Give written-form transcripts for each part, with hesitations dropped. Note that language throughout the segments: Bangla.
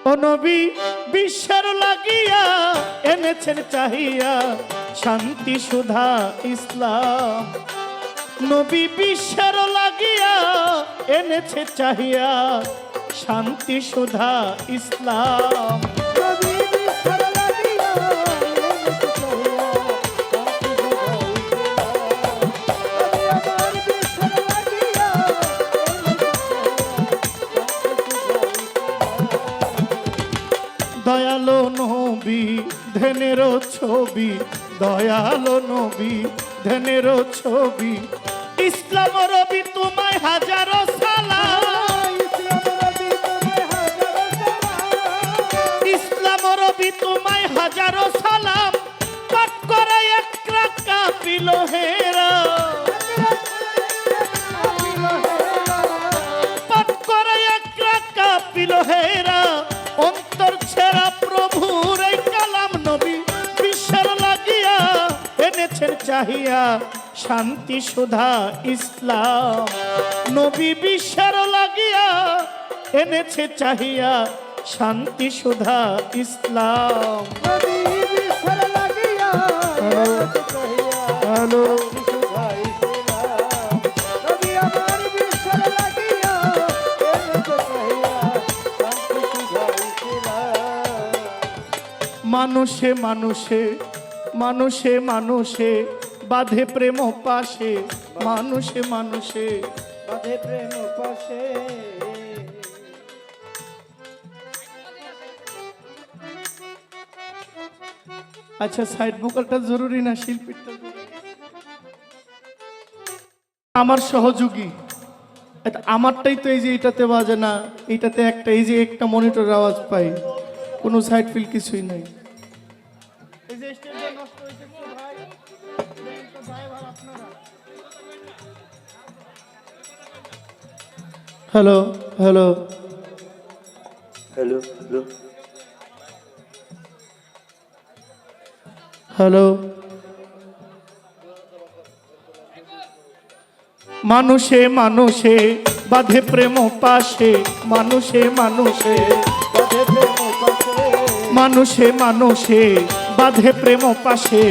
ও নবী বিশ্বের লাগিয়া এনেছেন চাহিয়া শান্তি সুধা ইসলাম। নবী বিশ্বের লাগিয়া এনেছে চাহিয়া শান্তি সুধা ইসলাম। দয়ালো নবী ধ্যানের ছবি, দয়ালো নবী ধ্যানের ছবি, ইসলাম রবি তোমায় হাজারো সালাম। ইসলাম রবি তোমায় হাজারো সালাম, পাঠ করে এক রাকা পিল হেরা, পাঠ করে এক রাকা পিল হেরা, অন্তর ছেড়া প্রভুর এই কালাম। নবী বিশ্বের লাগিয়া এনেছেন চাহিয়া শান্তি সুধা ইসলাম। নবী বিশ্বের লাগিয়া এনেছে চাহিয়া শান্তি সুধা ইসলাম। হ্যালো মানুষে মানুষে মানুষে মানুষে বাঁধে প্রেম পাশে, মানুষে মানুষে বাঁধে প্রেম পাশে। আচ্ছা সাইড ভোকালটা জরুরি না, শিল্পীটা আমার সহযোগী। আমারটাই তো এই যে এটাতে বাজে না, এটাতে একটা এই যে একটা মনিটর আওয়াজ পাই, কোনো সাইড ফিল কিছুই নাই। Hello hello hello hello hello মানুষে মানুষে বাঁধে প্রেম পাশে, মানুষে মানুষে বাঁধে প্রেম পাশে, মানুষে মানুষে বাঁধে প্রেম পাশে।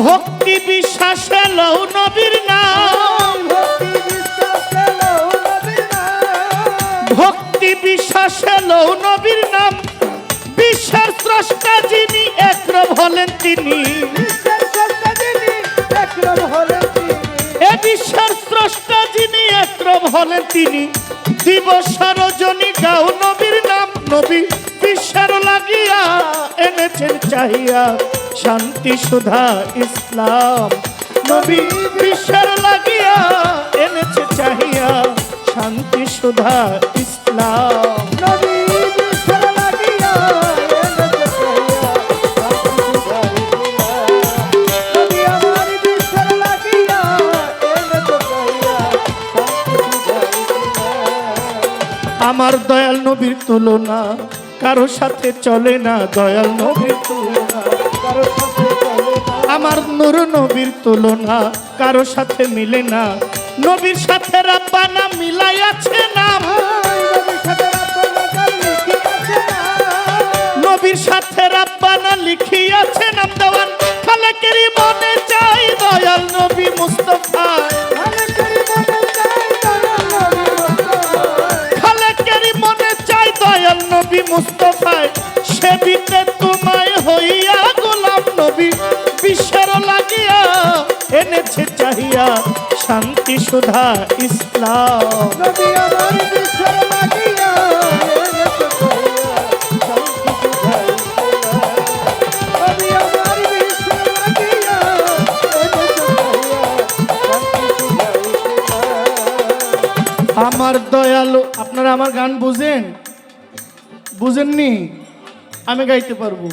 ভক্তি বিশ্বাস এলো নবীর নাম, ভক্তি বিশ্বাস এলো নবীর নাম। বিশ্বের স্রষ্টা যিনি একরব হলেন তিনি, এ বিশ্বের স্রষ্টা যিনি একরব হলেন তিনি। দিবস রজনী গাও নবীর নাম। নবী বিশ্বের লাগিয়া এনেছেন চাহিয়া শান্তি সুধা ইসলাম। নবী বিশ্বের লাগিয়া এনেছে চাহিয়া শান্তি সুধা ইসলাম। নবী বিশ্বের লাগিয়া এনেছে চাহিয়া শান্তি সুধা ইসলাম। নবী আমার বিশ্বের লাগিয়া এনেছে চাহিয়া শান্তি সুধা ইসলাম। আমার দয়াল নবীর তুলনা কারো সাথে চলে না, দয়াল নবীর তুলনা কারো সাথে চলে না। আমার নূর নবীর তুলনা কারো সাথে মিলে না, নবীর সাথে রাব্বানা মিলাইয়াছে নাম। নবীর সাথে রাব্বানা লিখিয়াছে নাম। দেওয়ান খালেকেরই মনে চাই দয়াল নবী মুস্তাফা, খালেকেরই মনে চাই দয়াল নবী মুস্তাফায়। সেবিতে তোমায় হইয়া গোলাম। নবী বিশ্বের লাগিয়া এনেছে চাহিয়া শান্তি সুধা ইসলাম। নবী আমার বিশ্বের লাগিয়া এনেছে চাহিয়া শান্তি সুধা ইসলাম। নবী আমার বিশ্বের লাগিয়া এনেছে চাহিয়া শান্তি সুধা ইসলাম। আমার দয়ালু, আপনারা আমার গান বুঝেন? বুঝেননি? আমি গাইতে পারবো।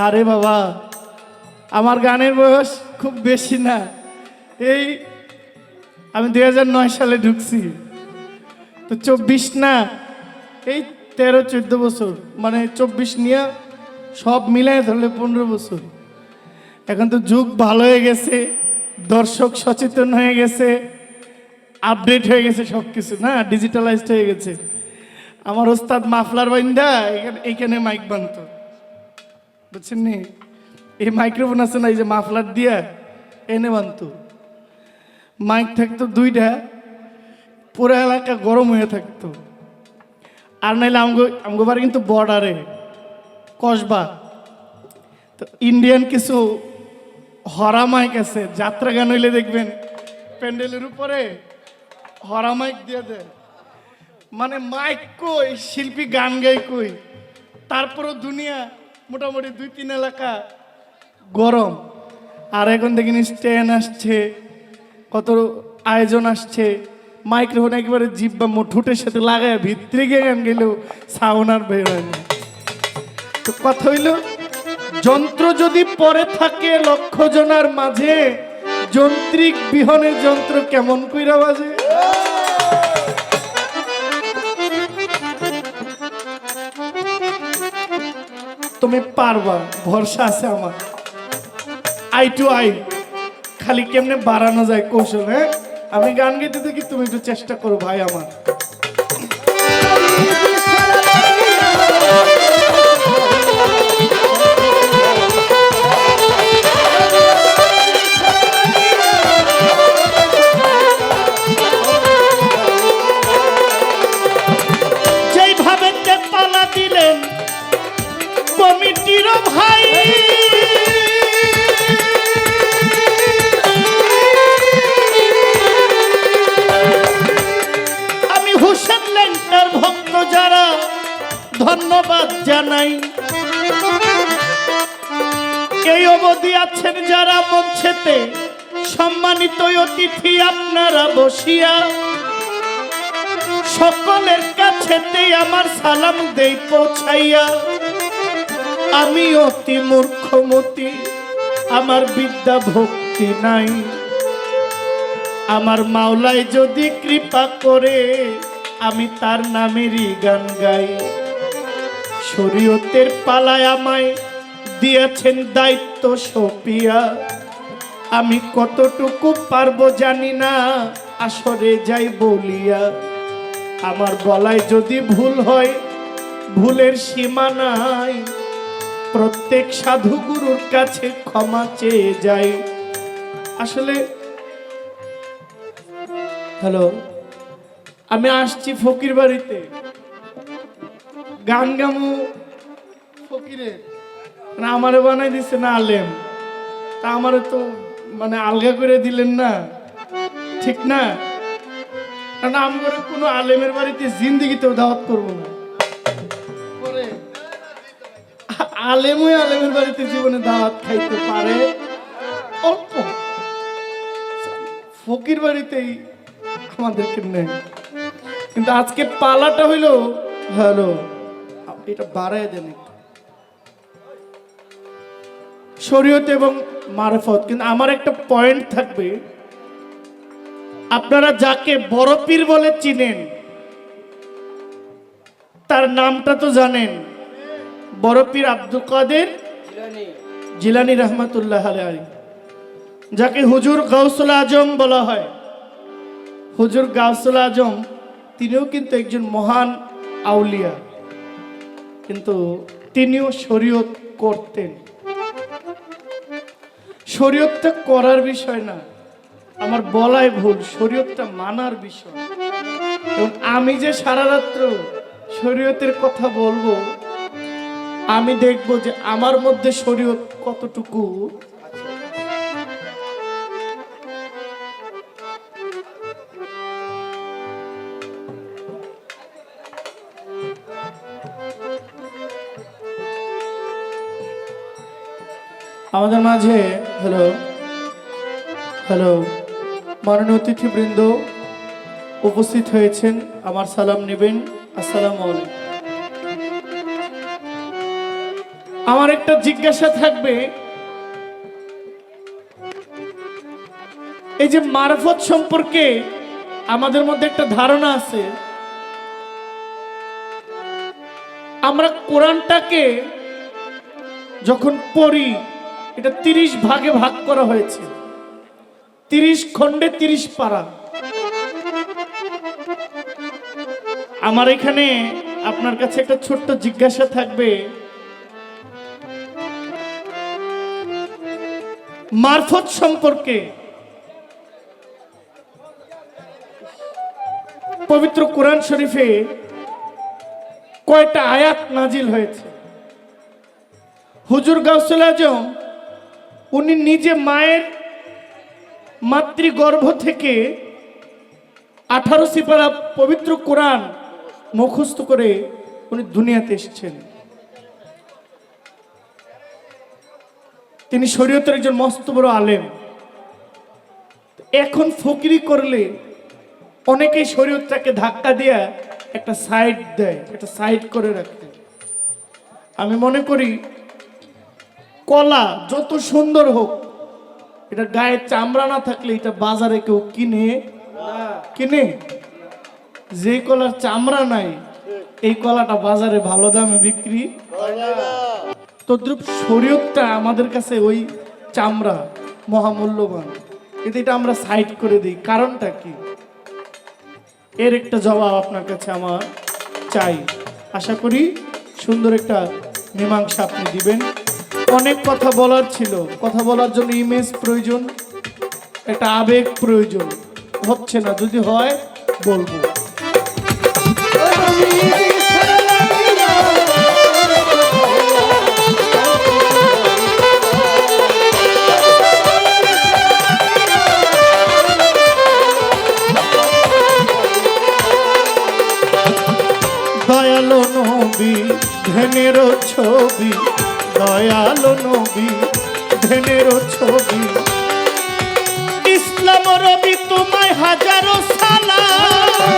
আরে বাবা, আমার গানের বয়স খুব বেশি না, এই আমি 2009 সালে ঢুকছি, তো 24 না, এই 13-14 বছর, মানে 24 নিয়ে সব মিলাই ধরলে 15 বছর। এখন তো যুগ ভালো হয়ে গেছে, দর্শক সচেতন হয়ে গেছে, আপডেট হয়ে গেছে সব কিছু, না ডিজিটালাইজড হয়ে গেছে। আমার ওস্তাদ মাফলার বাইন্দা এইখানে মাইক বানতো, বুঝছেন নি? এই মাইক্রোফোন আছে না, এই যে মাফলার দিয়া এনে বানতো। মাইক থাকতো দুইটা, পুরো এলাকা গরম হয়ে থাকতো। আর নাইলে আমগো বাড়ি কিন্তু বর্ডারে কসবা, তো ইন্ডিয়ান কিছু হরা মাইক আছে, যাত্রা গান হইলে দেখবেন প্যান্ডেলের উপরে হরা মাইক দিয়ে দেয়। মানে মাইক কই, শিল্পী গান গাই কই, তারপরও দুনিয়া মোটামুটি 2-3 এলাকা গরম। আর এখন দেখিনি স্ট্যান্ড আসছে, কত আয়োজন আসছে, মাইক্রোফোন একেবারে জিব্বা ঠোঁটের সাথে লাগায় ভিতরে গিয়ে গান গেলেও সাউন্ড আর বের হয় না। তো কথা হইল, যন্ত্র যদি পরে থাকে লক্ষ জনার মাঝে, যন্ত্রিক বিহনে যন্ত্র কেমন কইরা বাজে। তুমি পারবা, ভরসা আছে আমার। আই টু আই, খালি কেমনে বাড়ানো যায় কৌশল। হ্যাঁ, আমি গান গাইতে থাকি, তুমি একটু চেষ্টা করো ভাই আমার। যেইভাবে পালা দিলেন কমিটির ভাই, আমি হুসেন ল্যাংটার ভক্ত যারা ধন্যবাদ জানাই। এই অবধি আছেন যারা মঞ্চেতে, সম্মানিত অতিথি আপনারা বসিয়া, সকলের কাছেতে আমার সালাম দেই পৌঁছাইয়া। আমি অতি মূর্খমতি, আমার বিদ্যা ভক্তি নাই, আমার মাওলাই যদি কৃপা করে আমি তার নামেরই গান গাই। শরীয়তের পালায় আমায় দিয়েছেন দায়িত্ব সপিয়া, আমি কতটুকু পারবো জানি না, আসরে যাই বলিয়া। আমার বলায় যদি ভুল হয়, ভুলের সীমা নাই, প্রত্যেক সাধু গুরুর কাছে ক্ষমা চেয়ে যাই। আসলে হ্যালো, আমি আসছি ফকির বাড়িতে, গান গামু ফকিরে, আমারে বানাই দিচ্ছে না আলেম, তা আমারে তো মানে আলগা করে দিলেন না, ঠিক না? কারণ আমরা কোনো আলেমের বাড়িতে জিন্দিগিতেও দাওয়াত করবো না। আলেমই আলেমের বাড়িতে জীবনে দাওয়াত খাইতে পারে অল্প, ফকির বাড়িতেই আমাদেরকে নেই। কিন্তু আজকে পালাটা হইল হ্যালো, এটা বাড়ায় দেন শরীয়ত এবং মারফত। কিন্তু আমার একটা পয়েন্ট থাকবে, আপনারা যাকে বড় পীর বলে চিনেন তার নামটা তো জানেন, বড় পীর আব্দুল কাদের জিলানী রহমাতুল্লাহ আলাইহি, যাকে হুজুর গাউসুল আজম বলা হয়। হুজুর গাউসুল আজম তিনিও কিন্তু একজন মহান আউলিয়া, কিন্তু তিনিও শরীয়ত করতেন। শরীয়তটা করার বিষয় না, আমার বলাই ভুল, শরীয়তটা মানার বিষয়। এবং আমি যে সারা রাত্র শরীয়তের কথা বলবো, আমি দেখবো যে আমার মধ্যে শরীয়ত কতটুকু। আমাদের মাঝে হ্যালো হ্যালো মাননীয় অতিথিবৃন্দ উপস্থিত হয়েছেন, আমার সালাম নেবেন। আসসালামু আলাইকুম। আমার একটা জিজ্ঞাসা থাকবে, এই যে মারফত সম্পর্কে আমাদের মধ্যে একটা ধারণা আছে, আমরা কোরআনটাকে যখন পড়ি, এটা 30 ভাগে ভাগ করা হয়েছে, 30 খণ্ডে 30 পারা। আমার এখানে আপনার কাছে একটা ছোট্ট জিজ্ঞাসা থাকবে, মারফত সম্পর্কে পবিত্র কোরআন শরীফে কয়টা আয়াত নাজিল হয়েছে? হুজুর গাউসুল আজম উনি নিজে মায়ের মাতৃগর্ভ থেকে 18 সিপারা পবিত্র কোরআন মুখস্থ করে উনি দুনিয়াতে এসেছেন। তিনি শরীয়তের একজন মস্ত বড় আলেম। এখন ফকিরি করলে অনেকেই শরীয়তটাকে ধাক্কা দিয়ে একটা সাইড দেয়, একটা সাইড করে রাখে। আমি মনে করি কলা যত সুন্দর হোক, এটা গায়ে চামড়া না থাকলে এটা বাজারে কেউ কিনে। যে কলার চামড়া নাই এই কলাটা বাজারে ভালো দামে বিক্রি। তদ্রুপ শরীয়তটা আমাদের কাছে ওই চামড়া মহামূল্যবান, কিন্তু এটা আমরা সাইড করে দিই। কারণটা কি? এর একটা জবাব আপনার কাছে আমার চাই। আশা করি সুন্দর একটা মীমাংসা আপনি দিবেন। অনেক কথা বলার ছিল, কথা বলার জন্য ইমেজ প্রয়োজন, একটা আবেগ প্রয়োজন, হচ্ছে না। যদি হয় বলবো। দয়ালো নবী ধ্যানের ছবি, দয়ালো নবী ধ্যানের ছবি, ইসলাম রবি তোমায় হাজারো সালাম,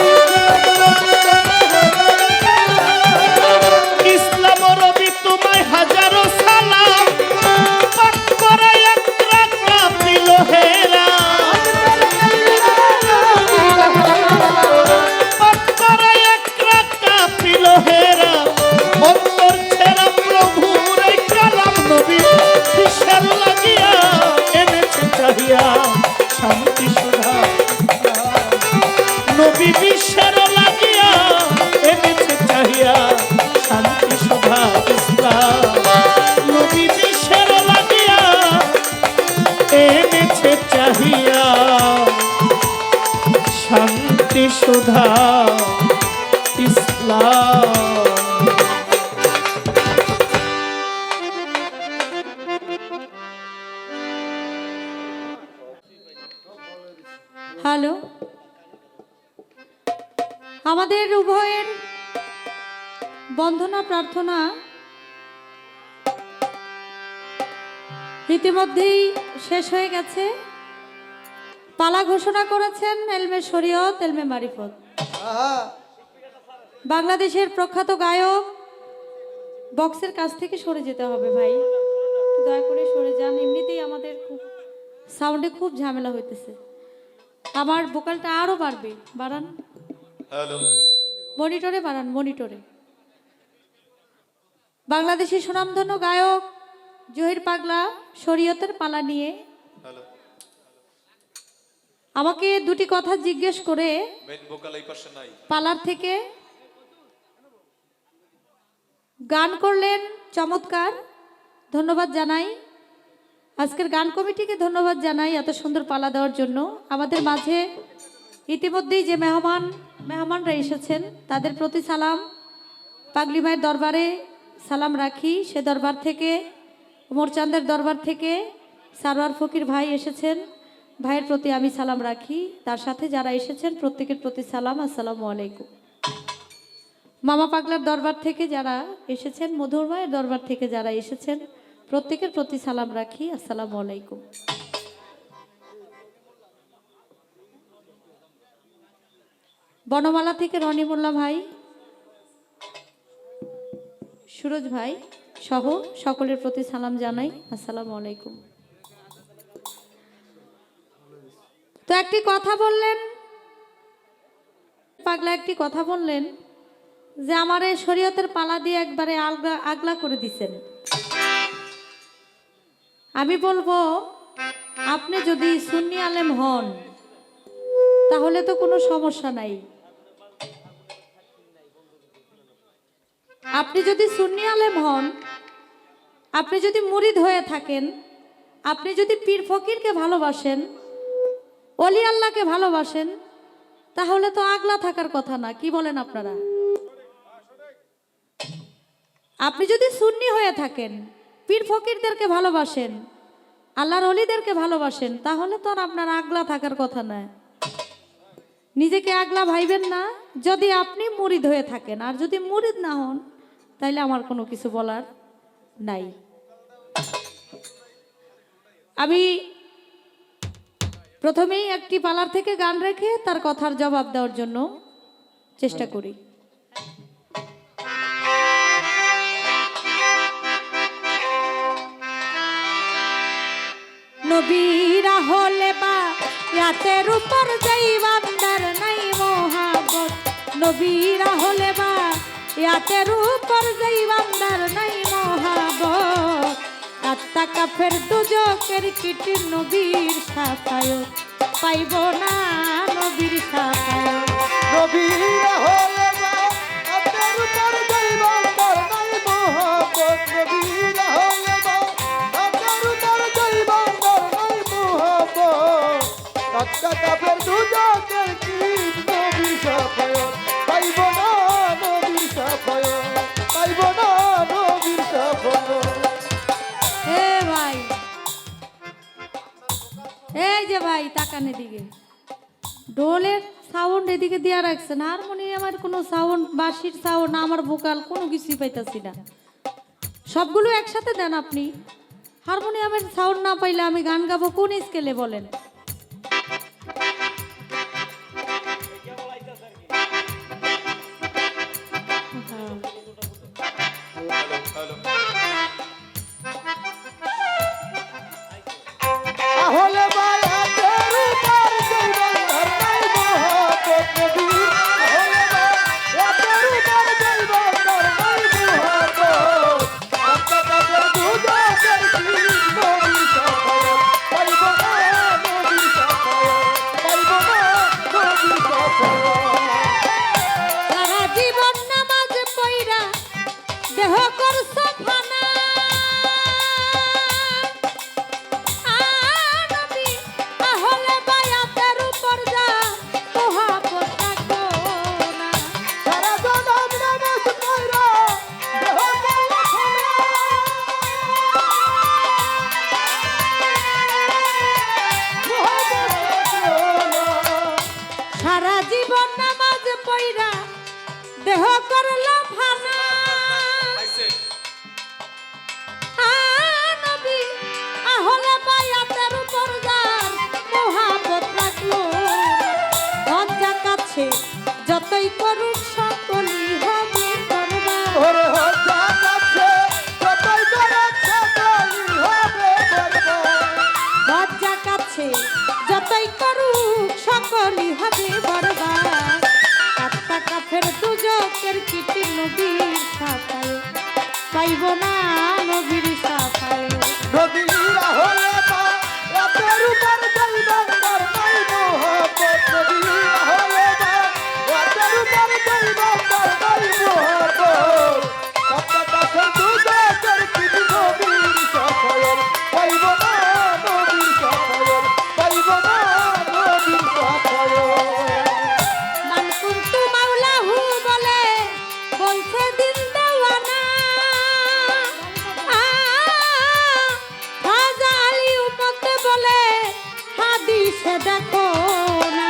ইসলাম রবি তোমায় হাজারো সালাম, পাক করে এক রাখা দিল হেরা, পাক করে এক রাখা দিল হেরা, অন্তর ছেড়া প্রভুর এই কালাম নবী বিশ্বের লাগিয়া এনেছে চাহিয়া শান্তি সুধা, নবী বিশ্বের লাগিয়া এনেছে চাহিয়া শান্তি সুধা ইসলাম, নবী বিশ্বের লাগিয়া এনেছে চাহিয়া শান্তি সুধা ইসলাম। হ্যালো, আমাদের উভয়ের বন্দনা প্রার্থনা ইতিমধ্যেই শেষ হয়ে গেছে। পালা ঘোষণা করেছেন এলমে শরীয়ত, এলমে মারিফত, বাংলাদেশের প্রখ্যাত গায়ক। বক্সের কাছ থেকে সরে যেতে হবে ভাই, দয়া করে সরে যান। এমনিতেই আমাদের খুব সাউন্ডে খুব ঝামেলা হইতেছে। আমার ভোকালটা আরো বাড়বে, বাড়ান। হ্যালো, মনিটরে বাড়ান, মনিটরে। বাংলাদেশের সুনামধন্য গায়ক জহির পাগলা শরীয়তের পালা নিয়ে আমাকে দুটি কথা জিজ্ঞেস করে পালার থেকে গান করলেন। চমৎকার, ধন্যবাদ জানাই। আজকের গান কমিটিকে ধন্যবাদ জানাই এত সুন্দর পালা দেওয়ার জন্য। আমাদের মাঝে ইতিমধ্যেই যে মেহমানরা এসেছেন তাদের প্রতি সালাম, পাগলি ভাইয়ের দরবারে সালাম রাখি। সে দরবার থেকে, মোরচাঁদের দরবার থেকে সারোয়ার ফকির ভাই এসেছেন, ভাইয়ের প্রতি আমি সালাম রাখি। তার সাথে যারা এসেছেন প্রত্যেকের প্রতি সালাম, আসসালামু আলাইকুম। মামা পাগলার দরবার থেকে যারা এসেছেন, মধুর ভাইয়ের দরবার থেকে যারা এসেছেন প্রত্যেকের প্রতি সালাম রাখি, আসসালামু আলাইকুম। বনমালা থেকে রনিমুল্লাহ ভাই, সুরজ ভাই সহ সকলের প্রতি সালাম জানাই, আসসালামু আলাইকুম। তো একটি কথা বললেন পাগলা, একটি কথা বললেন যে আমার এই শরীয়তের পালা দিয়ে একবারে আগলা করে দিছেন। আমি বলবো আপনি যদি সুন্নি আলেম হন তাহলে তো কোনো সমস্যা নাই, আপনি যদি সুন্নি আলেম হন, আপনি যদি মুরিদ হয়ে থাকেন, আপনি যদি পীর ফকিরকে ভালোবাসেন, অলি আল্লাহকে ভালোবাসেন, তাহলে তো আগলা থাকার কথা না। কি বলেন আপনারা? আপনি যদি সুন্নি হয়ে থাকেন, পীর ফকিরদেরকে ভালোবাসেন, আল্লাহর অলিদেরকে ভালোবাসেন, তাহলে তো আর আপনার আগলা থাকার কথা নয়। নিজেকে আগলা ভাইবেন না যদি আপনি মুরিদ হয়ে থাকেন। আর যদি মুরিদ না হন, তাইলে আমার কোনো কিছু বলার নাই। আমি প্রথমেই একটি পালার থেকে গান রেখে তার কথার জবাব দেওয়ার জন্য চেষ্টা করি। নবীরা হলে বা ইয়াতের উপর যেই বান্দার নাই মোহাব্বত, নবীরা হলে বা ইয়াতের উপর যেই বান্দার নাই মোহাব্বত, আত্মা কাফের দুজকের কিটি নবীর সাফায়ত পাইব না, নবীর সাফায়ত। নবীরা হলে বা আপনার উপর যেই বান্দার নাই মোহাব্বত, নবীরা হলে বা আপনার উপর যেই বান্দার নাই মোহাব্বত, আত্মা কাফের দুজকের কি নবীর সাফায়ত পাইব না, নবীর সাফায়ত পাইব না, নবীর সাফায়ত। এ ভাই, এই যে ভাই তাকান এদিকে, ঢোলের সাউন্ড এদিকে দিয়া রাখছেন, হারমোনিয়ামের কোনো সাউন্ড, বাঁশির সাউন্ড, আমার ভোকাল কোনো কিছুই পাইতাছি না। সবগুলো একসাথে দেন আপনি। হারমোনিয়ামের সাউন্ড না পাইলে আমি গান গাবো কোন স্কেলে বলেন? হলে ভাই আপনার উপর যেই বান্দার নাই মোহাব্বত, নবীরা হলে ভাই আপনার উপর যেই বান্দার নাই মোহাব্বত, আত্মা কাফের দুজকের কি নবীর সাফায়ত পাইব না, নবীর সাফায়ত পাইব না, নবীর সাফায়ত। সারা জীবন নামাজ পইরা দেহ করছ ফানা, নবী আহলে বায়াতের উপর যা মোহাব্বত থাকো না। সারা জনম নামাজ পড়া দেহ করলা খানা, মোহাব্বত রাখো না। সারা জীবন নামাজ পইরা দেহ করল ফানা, নবী আহলে বায়াতের উপর যার মোহাব্বত রাখলো, লজ্জা কাছে যতই করুক সকলই হবে বরবাদ। ওরে হজ্জা কাছে যতই করুক সকলই হবে বরবাদ। লজ্জা কাছে যতই করুক সকলই হবে বরবাদ। আত্মা কাফের দুজকের কিটি নবীর সাফায়ত পাইব না, নবীর সাফায়ত। নবীরা হলে বা আপনার উপর যেই বান্দার নাই মোহাব্বত, নবীরা হলে বা আপনার উপর যেই বান্দার নাই মোহাব্বত, আত্মা কাফের দুজকের কি নবীর সাফায়ত পাইব না, নবীর সাফায়ত পাইব না, নবীর সাফায়ত। মান কুনতু মাওলাহু বলে বলছে দিন দেওয়ানা, খাজা আলী উম্মত বলে হাদিসে দেখো না।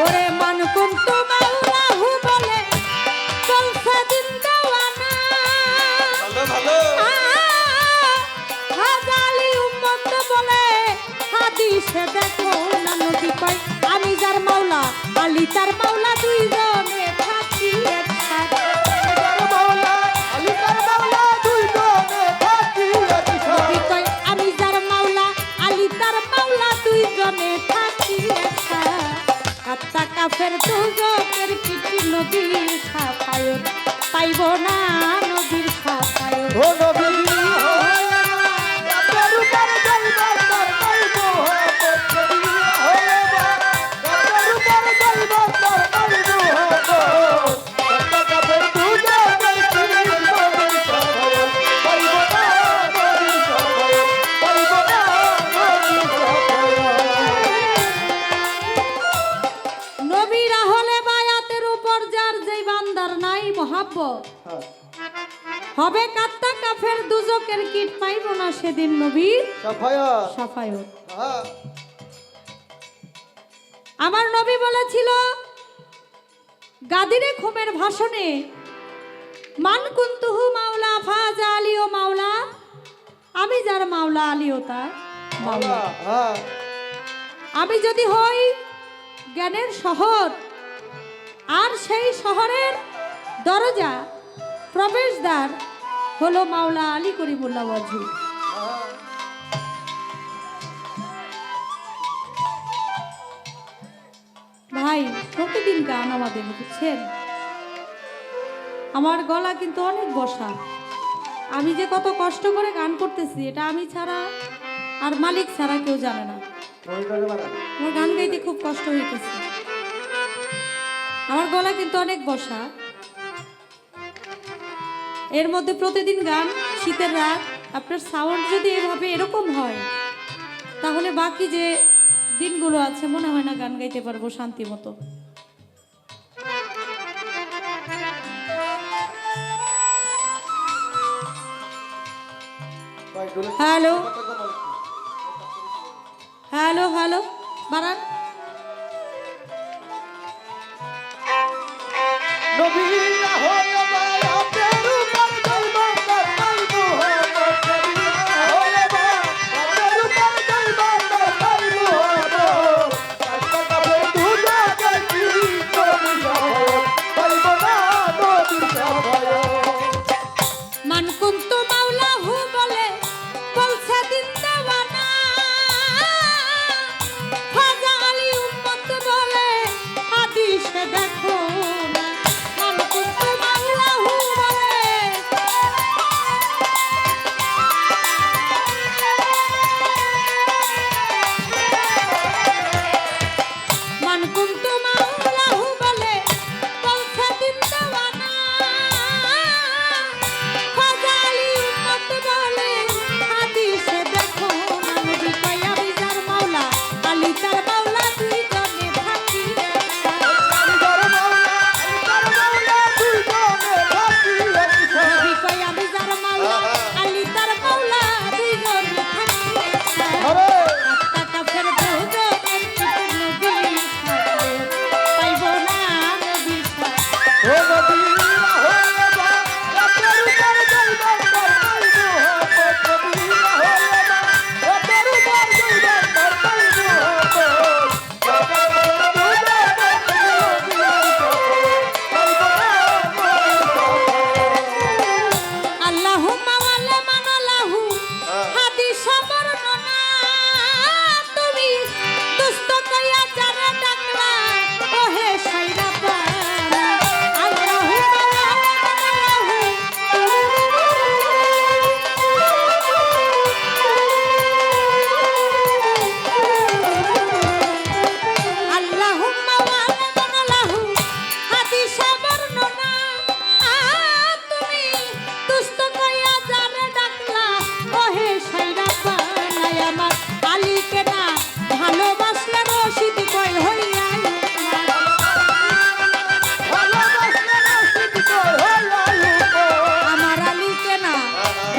ওরে মান কুনতু মাওলাহু বলে বলছে দিন দেওয়ানা, খাজা আলী উম্মত বলে হাদিসে দেখো না। নবী কয় আমি যার মাওলা, আলী তার মাওলা, দুইজনে থাকি একসাথে। তার মাওলা আলী তার মাওলা দুইজনে থাকি একসাথে। নবী কয় আমি যার মাওলা, আলী তার মাওলা, দুইজনে কাফের দুজকের কীট নবীর সাফায়ত পাইব না নবীর সাফায়ত ও নবী হলে না রাতের উপর যাইবার তার নাই মোহাম্মদ নবী হলে না রাতের উপর যাইবার তার নাই মোহাম্মদ কত কাফের দুজকের কীট নবীর সাফায়ত পাইব না নবীর সাফায়ত পাইব না নবীর সাফায়ত নবীরা হলে বায়াতের উপর যার যেই বান্দার নাই মহাব্বত হবে কাত্তা কাফের দুজকের কীট পাইব না সেদিন নবীর সাফায়াত সাফায়ত হ্যাঁ আমার নবী বলেছিল গাদিরে খুমের ভাষণে মান কুন্তুহু মাওলা ফাজা আলী ও মাওলা আমি যার মাওলা আলী ও তার মাওলা হ্যাঁ আমি যদি হই জ্ঞানের শহর আর সেই শহরের দরজা প্রবেশদ্বার হলো মাওলা আলী করিমুল্লাহ ওয়াজহু ভাই প্রতিদিন গান আমাদের বুঝছেন আমার গলা কিন্তু অনেক বসা আমি যে কত কষ্ট করে গান করতেছি এটা আমি ছাড়া আর মালিক ছাড়া কেউ জানে না আমার গান গাইতে খুব কষ্ট হইতেছে আমার গলা কিন্তু অনেক বসা এর মধ্যে প্রতিদিন গান শীতের রাত আপনার সাউন্ড যদি এভাবে এরকম হয় তাহলে বাকি যে দিনগুলো আছে মনে হয় না গান গাইতে পারবো শান্তি মতো হ্যালো হ্যালো হ্যালো বারান নবীরা হলে বায়াতের উপর যাইবার তার নাই মোহাম্মদ নবীরা হলে বায়াতের উপর যাইবার তার নাই মোহাম্মদ কত কাফের দুজকের কীট নবীর সাফায়ত পাইব না নবীর সাফায়ত মান কুন্তু মাওলাহু বলে বলছে দিন দেওয়ানা খাজা আলী উম্মত বলে হাদিসে দেখো না মান কুন্তু মাওলাহু বলে মান কুন্তু মাওলাহু বলে বলছে দিন দেওয়ানা খাজা আলী উম্মত বলে হাদিসে দেখো না নবী কয় আমি যার মাওলা আলী তার মাওলা দুইজনে থাকি আলিদার মাওলা দুইজনে থাকি একসাথে নবী কয় আমি যার মাওলা আলী তার মাওলা দুইজনে থাকি আরে আত্মা কাফের দুজনের কীট নবী সাফায়ত পাইব না নবী সাফায়ত ও নবীরা হলে বায়াতের উপর যাইবার তার নাই মোহাম্মদ নবীরা হলে বায়াতের উপর যাইবার তার নাই মোহাম্মদ কত কাফের দুজকের কীট নবীর সাফায়ত পাইব না নবীর সাফায়ত আল্লাহুম্মা ওয়ালা মানালাহু হাদিস বর্ণনা তুমি দুষ্ট কইয়া জানে ডাকলা ওহে সাইরা পারা আল্লাহুম্মা ওয়ালা মানালাহু আল্লাহুম্মা ওয়ালা মানালাহু হাদিস বর্ণনা তুমি দুষ্ট কইয়া জানে ডাকলা ওহে সাইরা বানাই আমার আলীকে না ভালোবাসলে রশিদ কই হইয়া ভালোবাসলে রশিদ কই হইয়া আমার আলীকে না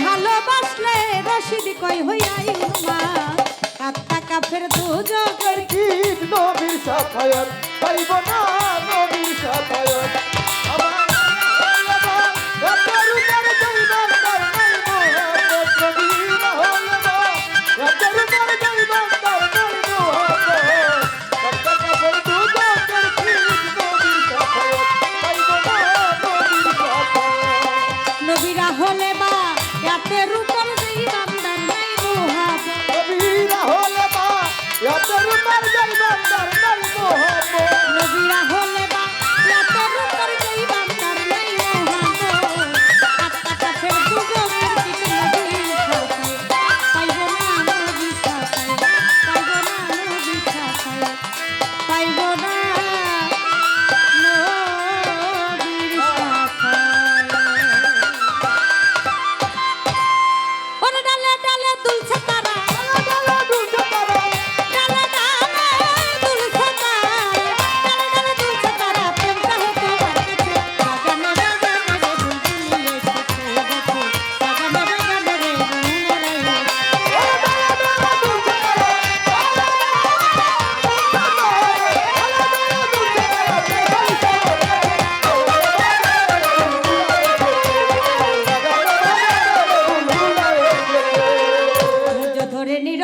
ভালোবাসলে রশিদ কই হইয়া কাত্তা কাফের দুজকের কীট নবীর সাফায়ত পাইব না নবীর সাফায়ত আমার রাতের উপর যাইবার তার নাই মোহাম্মদ নবীরা হলে রাতের উপর যাইবার তার নাই মোহাম্মদ কত কাফের দুজকের কীট নবীর সাফায়ত পাইব না নবীর সাফায়ত নবীরা হলে বা রাতের উপর যেই বান্দার নাই মোহাব নবীরা হলে রাতের উপর যাইবার তার নাই মোহাম্মদ নবীরা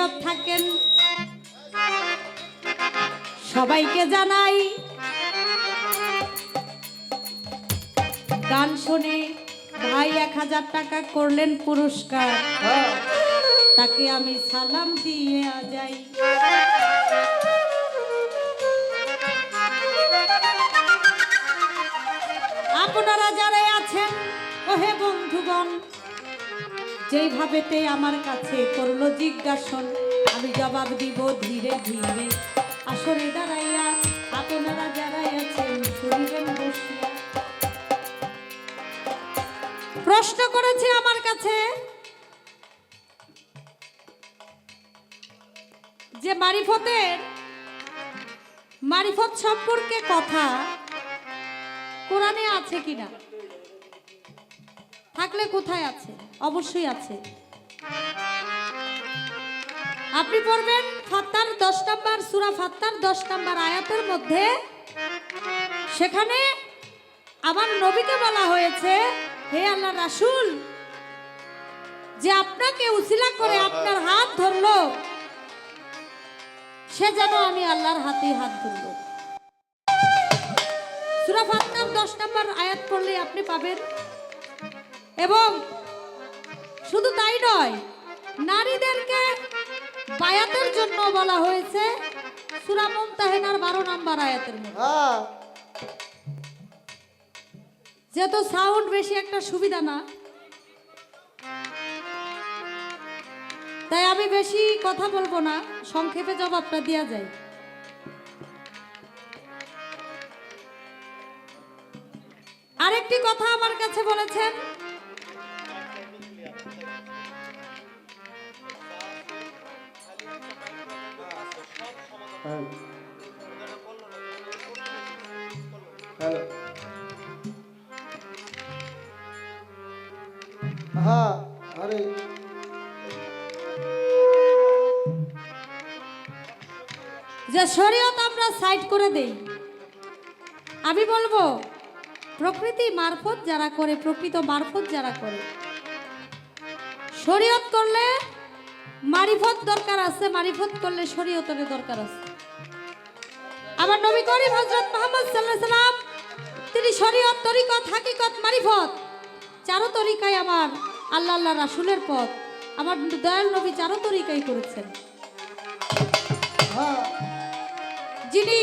শরীয়ত থাকেন সবাইকে জানাই গান শুনে ভাই 1000 টাকা করলেন পুরস্কার হ্যাঁ তাকে আমি সালাম দিয়ে যাই। আপনারা যারা আছেন ওহে বন্ধুগণ যেইভাবেতে আমার কাছে করলো জিজ্ঞাসন আমি জবাব দিব ধীরে ধীরে আসরে দাঁড়াইয়া আপনারা যারা আছেন শুনবেন বসিয়া। প্রশ্ন করেছে আমার কাছে যে মারিফত সম্পর্কে কথা কোরআনে আছে কিনা, থাকলে কোথায় আছে? অবশ্যই আছে। আপনি পড়বেন ফাত্তার 10 নম্বর সূরা ফাত্তার 10 নম্বর আয়াতের মধ্যে, সেখানে আমার নবীকে বলা হয়েছে হে আল্লাহ রাসূল যে আপনাকে উসিলা করে আপনার হাত ধরলো সে যেন আমি আল্লাহর হাতেই হাত ধরলো। সূরা ফাত্তার 10 নম্বর আয়াত পড়লে আপনি পাবেন। এবং শুধু তাই নয়, নারীদেরকে বায়াতের জন্য বলা হয়েছে সূরা মুমতাহিনার 12 নম্বর আয়াতের মধ্যে। হ্যাঁ যেহেতু সাউন্ড বেশি একটা সুবিধা না, তাই আমি বেশি কথা বলবো না, সংক্ষেপে জবাবটা দেওয়া যায়। আরেকটি কথা আমার কাছে বলেছেন হ্যালো হ্যালো হ্যাঁ আরে যে শরীয়ত আমরা সাইড করে দেই। আমি বলবো প্রকৃতি মারফত যারা করে, প্রকৃত মারফত যারা করে, শরীয়ত করলে মারিফত দরকার আছে, মারিফত করলে শরীয়তের দরকার আছে। আমার নবী করিম হযরত মুহাম্মদ সাল্লাল্লাহু আলাইহি সাল্লাম তিনি শরীয়ত, তরিকত, হাকিকত, মারিফত চারো তরিকায় আমার আল্লাহ রাসূলের পথ আমার দয়াল নবী চারো তরিকায় করেছেন। হ্যাঁ যিনি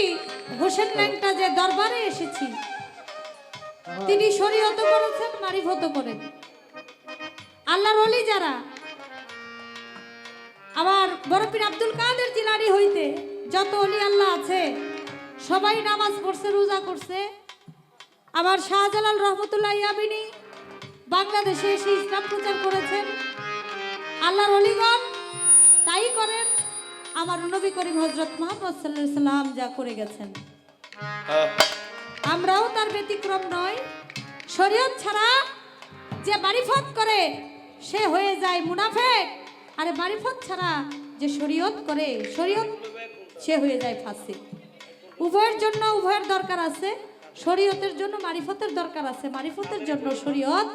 হোসেন ল্যাংটা যে দরবারে এসেছি তিনি শরীয়ত করেছেন, মারিফত করেন। আল্লাহর ওলি যারা আমার বড় পীর আব্দুল কাদের জিলানী হইতে যত ওলি আল্লাহ আছে সবাই নামাজ পড়ছে, রোজা করছে। আমার শাহজালাল রহমতুল্লাহ ইয়ামিনী বাংলাদেশে এসে ইসলাম প্রচার করেছেন। আল্লাহর ওলিগণ তাই করেন। আমার নবী করিম হযরত মুহাম্মদ সাল্লাল্লাহু আলাইহি সাল্লাম যা করে গেছেন আমরাও তার ব্যতিক্রম নয়। শরীয়ত ছাড়া যে মারিফত করে সে হয়ে যায় মুনাফিক, আর মারিফত ছাড়া যে শরীয়ত করে শরীয়ত সে হয়ে যায় ফাসিক। উভয়ের জন্য উভয়ের দরকার আছে। শরীয়তের জন্য মারিফতের দরকার আছে, মারিফতের জন্য শরীয়ত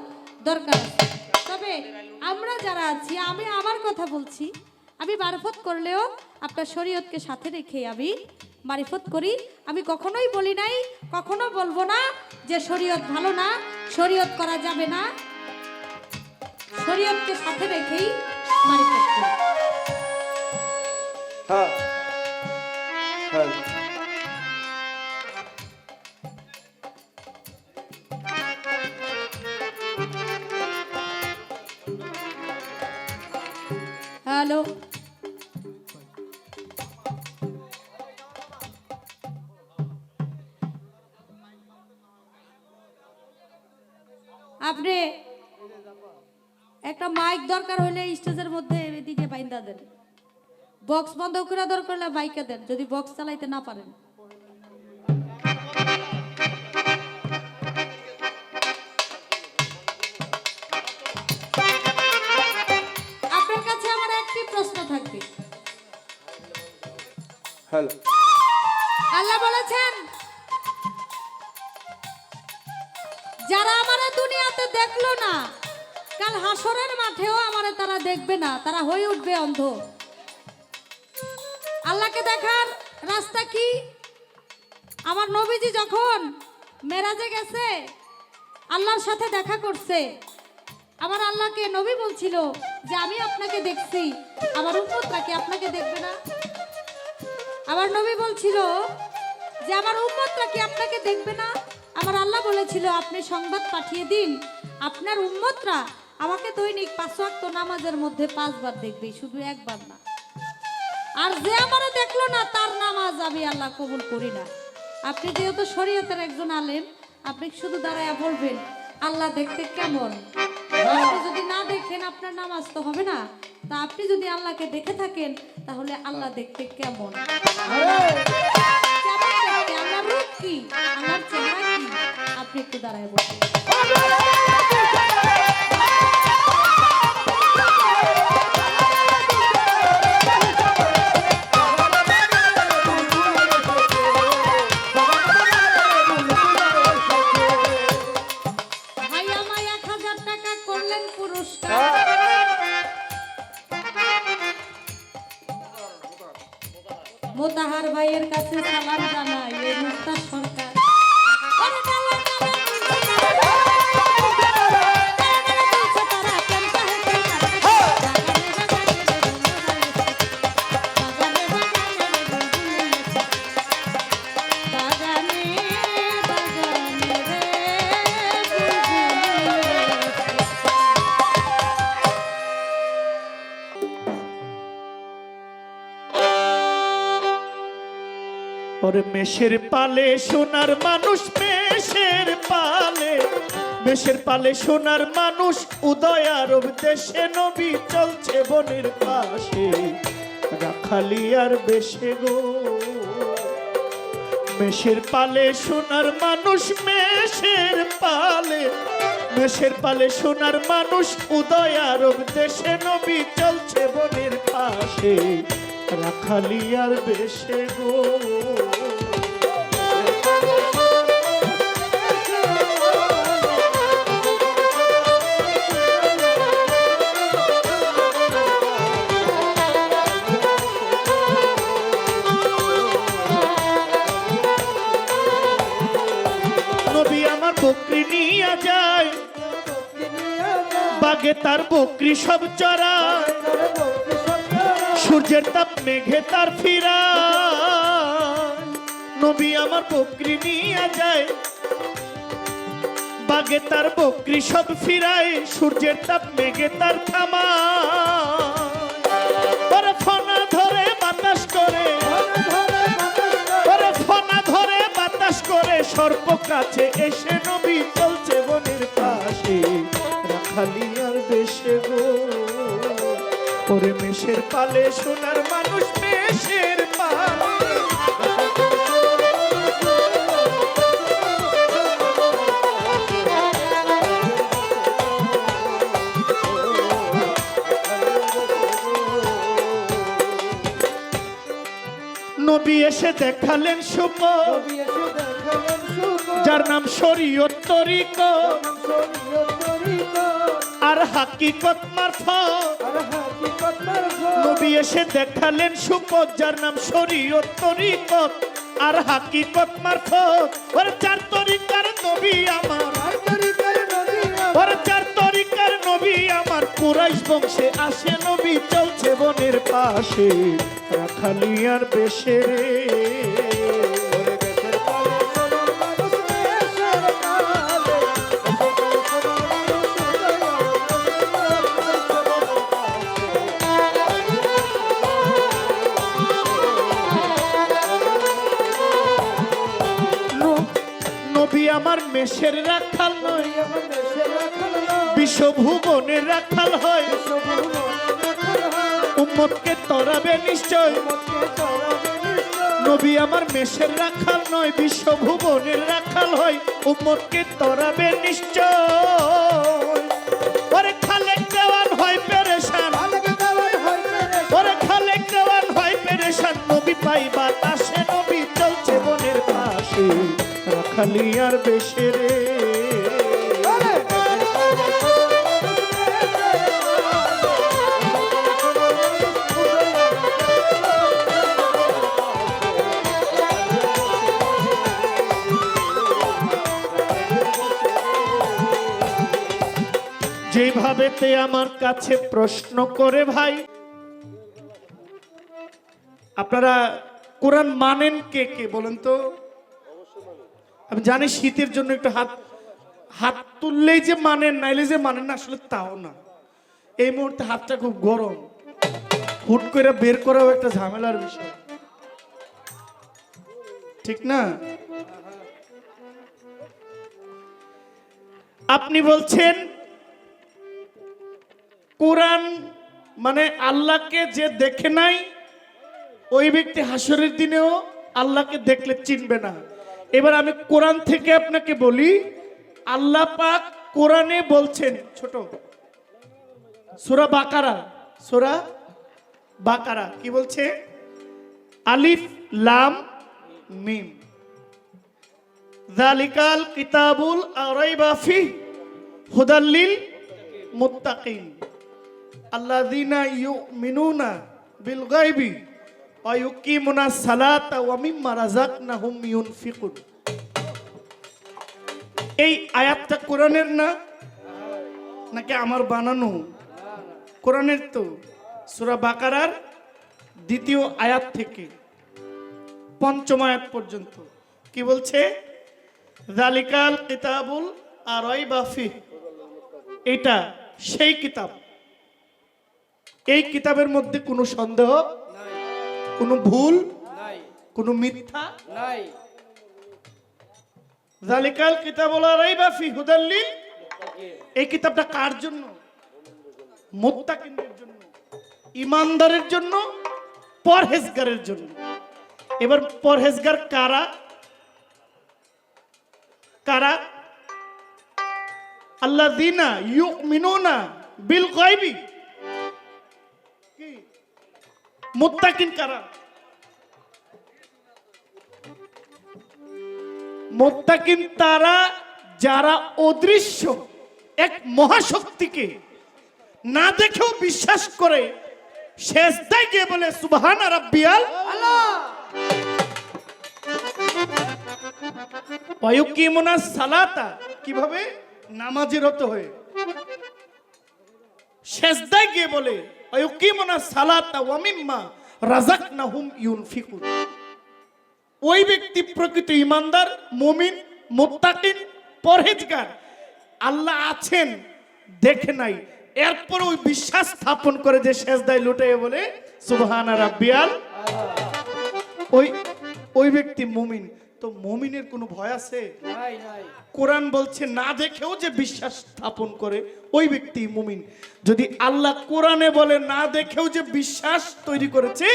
দরকার আছে। তবে আমরা যারা আছি, আমি আমার কথা বলছি, আমি মারিফত করলেও আপনার শরীয়তকে সাথে রেখে আমি মারিফত করি। আমি কখনোই বলি নাই, কখনো বলবো না যে শরীয়ত ভালো না, শরীয়ত করা যাবে না। শরীয়তকে সাথে রেখেই মারিফত করি। হ্যাঁ হ্যাঁ হ্যালো, আপনি একটা মাইক দরকার হলে স্টেজের মধ্যে এদিকে বাইন্দা দেন, বক্স বন্ধ করে দরকার হলে বাইকে দেন যদি বক্স চালাইতে না পারেন। আপনার কাছে আমার একটি প্রশ্ন থাকবে। হ্যালো আল্লাহ বলেছেন যারা আমারে দুনিয়াতে দেখলো না কাল হাসরের মাঠেও আমারে তারা দেখবে না, তারা হয়ে উঠবে অন্ধ। আল্লাহকে দেখার রাস্তা কি? আমার নবীজি যখন মেরাজে গেছে, আল্লাহর সাথে দেখা করছে, আমার আল্লাহকে নবী বলছিল যে আমি আপনাকে দেখছি, আমার উম্মতরা কি আপনাকে দেখবে না? আমার নবী বলছিল যে আমার উম্মতরা কি আপনাকে দেখবে না? আমার আল্লাহ বলেছিল আপনি সংবাদ পাঠিয়ে দিন, আপনার উম্মতরা আমাকে দৈনিক 5 ওয়াক্ত নামাজের মধ্যে 5 বার দেখবে, শুধু একবার না। আর যে আমারে দেখলো না তার নামাজ আমি আল্লাহ কবুল করি না। আপনি যেহেতু শরীয়তের একজন আলেম, আপনি শুধু দাঁড়ায়া বলবেন আল্লাহ দেখতে কেমন। আপনি যদি না দেখেন আপনার নামাজ তো হবে না। তা আপনি যদি আল্লাহকে দেখে থাকেন তাহলে আল্লাহ দেখতে কেমন? কেমন দেখতে? আল্লাহর রূপ কি, আল্লাহর চেহারা কি, আপনি একটু দাঁড়ায় বলবেন। ভাইয়া মাই 1000 টাকা করলেন পুরস্কার। মোতাহার ভাইয়ের কাছে সালাম জানাই এই মুক্তার সরকার। ওরে কালা কালা ওরে মেষের পালে সোনার মানুষ, মেষের পালে, মেষের পালে সোনার মানুষ, উদয় আরব দেশে নবী চলছে বনের পাশে, রাখালিয়ার বেশে গো। মেষের পালে সোনার মানুষ, মেষের পালে, মেষের পালে সোনার মানুষ, উদয় আরব দেশে নবী চলছে বনের পাশে, রাখালিয়ার বেশে গো। নবী আমার বকরি নিয়ে যায়, বাগে তার বকরি সব চড়ায়, সূর্যের তাপ মেঘে তার ফিরা। নবী আমার বকরি নিয়ে যায়, বাগে তার বকরি সব ফিরায়, সূর্যের তাপ মেঘে তার থামায়। ফনা ধরে বাতাস করে, ফনা ধরে বাতাস করে, সর্প কাছে এসে নবী চলছে বনের পাশে, রাখালিয়ার বেশে গো। ওরে মেষের পালে সোনার মানুষ, মেষের পালে, নবী এসে দেখালেন সুপথ, যার নাম শরীয়ত তরিকত, আর হাকিকত মারফত। নবী এসে দেখালেন সুপথ, যার নাম শরীয়ত তরিকত, আর হাকিকত মারফত। ওরে চার তরিকার নবী আমার, ওরে চার তরিকার নবী আমার, কুরাইশ বংশে আসে নবী চলছে বনের পাশে, রাখালিয়ার বেশে রে। নবী আমার মেষের রাখাল নয়, বিশ্বভুবনের রাখাল হয়, উম্মতকে তরাবে নিশ্চয়। নবী আমার মেষের রাখাল নয়, বিশ্বভুবনের রাখাল হয়, উম্মতকে তরাবে নিশ্চয়। ওরে খালেক দেওয়ান হয় পেরেশান, ওরে খালেক দেওয়ান হয় পেরেশান, নবী পাইবার আসে নবী চলছে বনের পাশে, রাখালিয়ার বেশে রে। যেভাবেতে আমার কাছে প্রশ্ন করে ভাই, আপনারা কোরআন মানেন কে কে বলেন তো? আমি জানি শীতের জন্য একটু হাত হাত তুললেই যে মানেন, নাইলে যে মানেন না, আসলে তাও না। এই মুহূর্তে হাতটা খুব গরম, হুট করে বের করাও একটা ঝামেলার বিষয়, ঠিক না? আপনি বলছেন কোরআন মানে আল্লাহকে যে দেখে নাই ওই ব্যক্তি হাসরের দিনেও আল্লাহকে দেখলে চিনবে না। এবার আমি কোরআন থেকে আপনাকে বলি, আল্লাহ পাক কোরআনে বলছেন, ছোট সূরা বাকারা, সূরা বাকারা কি বলছে? আলিফ লাম মিম, যালিকাল কিতাবুল লা রাইবা ফিহি হুদাল লিল মুত্তাকিন আল্লাযীনা ইউমিনুনা বিল গায়বি ওয়া ইউকিমুনাস সালাতা ওয়া মিম্মা রাযাকনাহুম ইউনফিকুন। এই আয়াতটা কোরআনের না, নাকি আমার বানানো? কোরআনের তো। সূরা বাকারার 2য় আয়াত থেকে 5ম আয়াত পর্যন্ত কি বলছে? যালিকাল কিতাবুল লা রাইবা ফিহি, এটা সেই কিতাব, এই কিতাবের মধ্যে কোনো সন্দেহ নাই, কোনো ভুল নাই, কোনো মিথ্যা নাই। যালিকাল কিতাবুল লা রাইবা ফিহি হুদাল লিল মুত্তাকিন, এই কিতাবটা কার জন্য? মুত্তাকিনদের জন্য, ঈমানদারের জন্য, পরহেজগারের জন্য। এবার পরহেজগার কারা? কারা? আল্লাযীনা ইউমিনুনা বিল গায়বি। কি মুত্তাকিন কারা? মুত্তাকিন তারা যারা অদৃশ্য এক মহাশক্তিকে না দেখেও বিশ্বাস করে, সেজদায় গিয়ে বলে সুবহান রাব্বিয়াল আলা, ওয়া ইউকিমুনাস সালাতা, কিভাবে? নামাজে রত হয়ে সেজদায় গিয়ে বলে ওয়া ইউকিমুনাস সালাতা ওয়া মিম্মা রাযাকনাহুম ইউনফিকুন। ওই ব্যক্তি প্রকৃত ঈমানদার, মুমিন, মুত্তাকিন, পরহেজগার। আল্লাহ আছেন দেখে নাই, এরপর ওই বিশ্বাস স্থাপন করে যে সেজদায় লুটিয়ে বলে সুবহান রাব্বিয়াল, ওই ব্যক্তি মুমিন। তো মুমিনের কোনো ভয় আছে? নাই, নাই। কোরআন বলছে না দেখেও যে বিশ্বাস স্থাপন করে ওই ব্যক্তি মুমিন। যদি আল্লাহ কোরআনে বলে না দেখেও যে বিশ্বাস তৈরি করেছে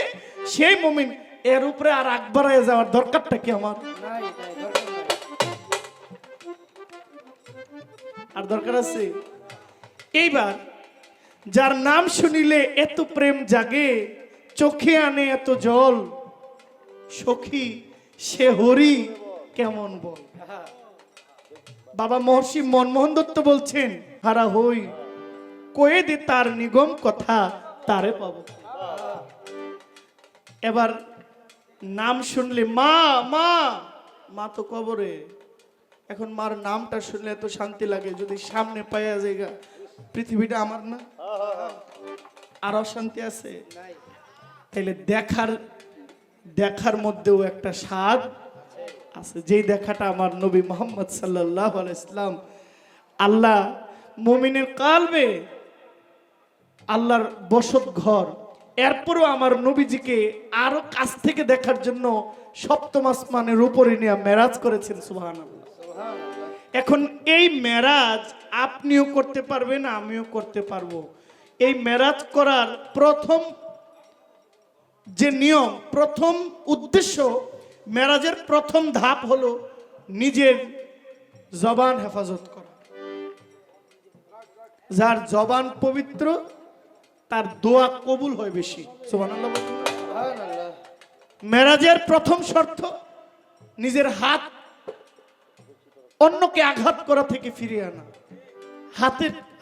সেই মুমিন, এর উপরে আর আকবারায় যাওয়ার দরকারটা কি আমার? নাই, নাই, দরকার নাই। আর দরকার আছে? এইবার যার নাম শুনিলে এত প্রেম জাগে, চোখে আনে এত জল, সখী সে হরি কেমন বল। বাবা মহর্ষি মনমোহন দত্ত বলছেন, হারা হই কয়ে দে তার নিগম কথা, তারে পাবো। এবার নাম শুনলে মা মা, মা তো কবরে, এখন মার নামটা শুনলে এত শান্তি লাগে। যদি সামনে পাইয়া যায়গা, পৃথিবীটা আমার না, আর অশান্তি আছে? তাইলে দেখার মধ্যেও একটা স্বাদ আছে, যেই দেখাটা আমার নবী মুহাম্মদ সাল্লাল্লাহু আলাইহি সাল্লাম, আল্লাহ মুমিনের কালবে আল্লাহর বসত ঘর। এরপরও আমার নবীজিকে আরো কাছ থেকে দেখার জন্য 7ম আসমানের উপরে নিয়ে মেরাজ করেছেন। সুবহানাল্লাহ। এখন এই মেরাজ আপনিও করতে পারবেন, আমিও করতে পারবো। এই মেরাজ করার প্রথম যে নিয়ম, প্রথম উদ্দেশ্য, মেরাজের প্রথম ধাপ হলো নিজের জবান হেফাজত করা। যার জবান পবিত্র তার দোয়া কবুল হয় বেশি। সুবহানাল্লাহ। মেরাজের প্রথম শর্ত নিজের অন্যকে আঘাত করা থেকে ফিরিয়ে আনা,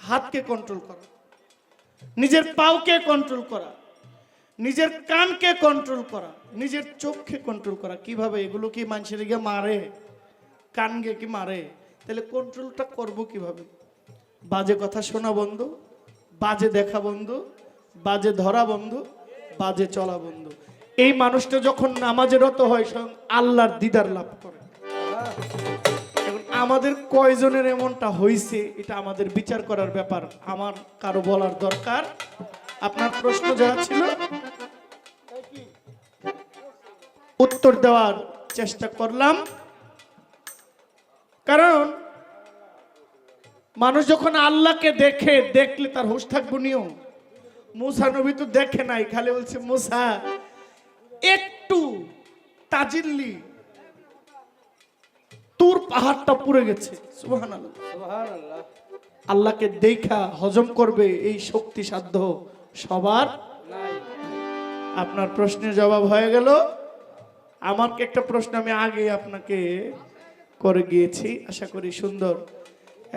হাতকে কন্ট্রোল করা, নিজের পাওকে কন্ট্রোল করা, নিজের কানকে কন্ট্রোল করা, নিজের চোখকে কন্ট্রোল করা। কিভাবে? এগুলো কি মানুষের গিয়ে মারে? কান গিয়ে কি মারে? তাহলে কন্ট্রোলটা করব কিভাবে? বাজে কথা শোনা বন্ধ, বাজে দেখা বন্ধ, বাজে ধরা বন্ধ, বাজে চলা বন্ধ। এই মানুষটা যখন নামাজে রত হয় স্বয়ং আল্লাহর দিদার লাভ করে। এখন আমাদের কয়জনের এমনটা হয়েছে এটা আমাদের বিচার করার ব্যাপার, আমার কারো বলার দরকার। আপনার প্রশ্ন যারা ছিল উত্তর দেওয়ার চেষ্টা করলাম, কারণ মানুষ যখন আল্লাহকে দেখলে তার হুঁশ থাকবো নিও। মুসা নবী তো দেখে নাই, খালি বলছে মুসা একটু তাজিল্লি তোর পাহাড়টা পুড়ে গেছে। সুবহানাল্লাহ। আল্লাহকে দেখা হজম করবে এই শক্তি সাধ্য সবার নাই। আপনার প্রশ্নের জবাব হয়ে গেল। আমার একটা প্রশ্ন আমি আগে আপনাকে করে গিয়েছি, আশা করি সুন্দর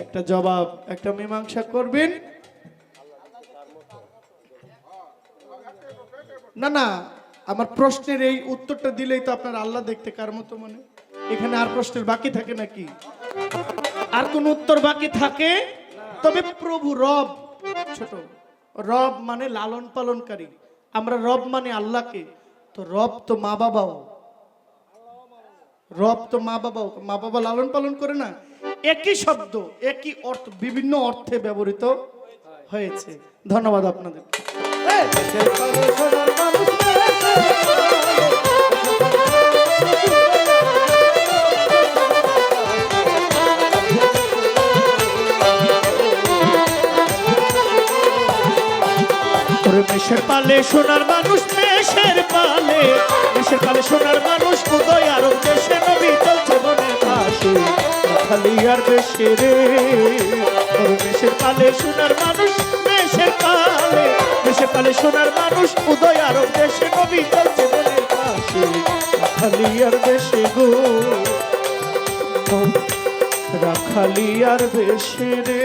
একটা জবাব, একটা মীমাংসা করবেন। না না, আমার প্রশ্নের এই উত্তরটা দিলেই তো আপনার আল্লাহ দেখতে কার মতো মনে। এখানে আর প্রশ্নের বাকি থাকে নাকি? আর কোন উত্তর বাকি থাকে? তবে প্রভু রব, ছোট রব মানে লালন পালনকারী, আমরা রব মানে আল্লাহকে। তো রব তো মা বাবাও, রব তো মা বাবাও, মা বাবা লালন পালন করে না। একই শব্দ একই অর্থ বিভিন্ন অর্থে ব্যবহৃত হয়েছে। ধন্যবাদ আপনাদের। মেষের পালে সোনার মানুষ, মেষের পালে, মেষের পালে সোনার মানুষ, উদয় আরব দেশে নবী চলছে বনের পাশে, খালি আর বেশে রে। মেষের পালে সোনার মানুষ, মেষের পালে, মেষের পালে সোনার মানুষ, উদয় আরব দেশে নবী চলছে বনের পাশে, খালি আর বেশে গো, রাখালি আর বেশে রে।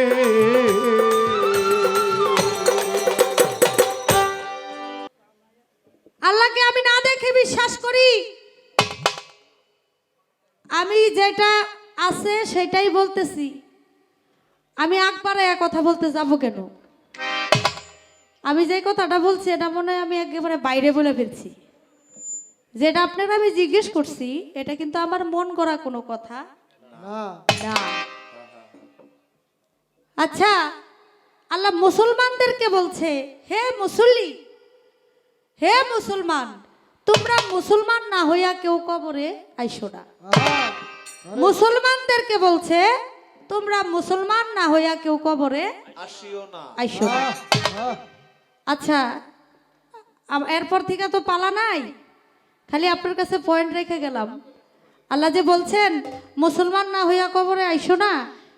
আল্লাহকে আমি না দেখে বিশ্বাস করি, আমি যেটা আছে সেটাই বলতেছি। আমি একবারে এক কথা বলতে যাব কেন? আমি যে কথাটা বলছি এটা মনে হয় আমি একেবারে বাইরে বলে ফেলছি। যেটা আপনারা আমি জিজ্ঞেস করছি এটা কিন্তু আমার মন গড়া কোনো কথা না। আচ্ছা, আল্লাহ মুসলমানদেরকে বলছে, হে মুসল্লি, হে মুসলমান, তোমরা মুসলমান না হইয়া কেউ কবরে আইসো না। মুসলমানদেরকে বলছে তোমরা মুসলমান না হইয়া কেউ কবরে আইসো না। আচ্ছা, এরপর থেকে তো পালা নাই, খালি আপনার কাছে পয়েন্ট রেখে গেলাম। আল্লাহ যে বলছেন মুসলমান না হইয়া কবরে আইসো না,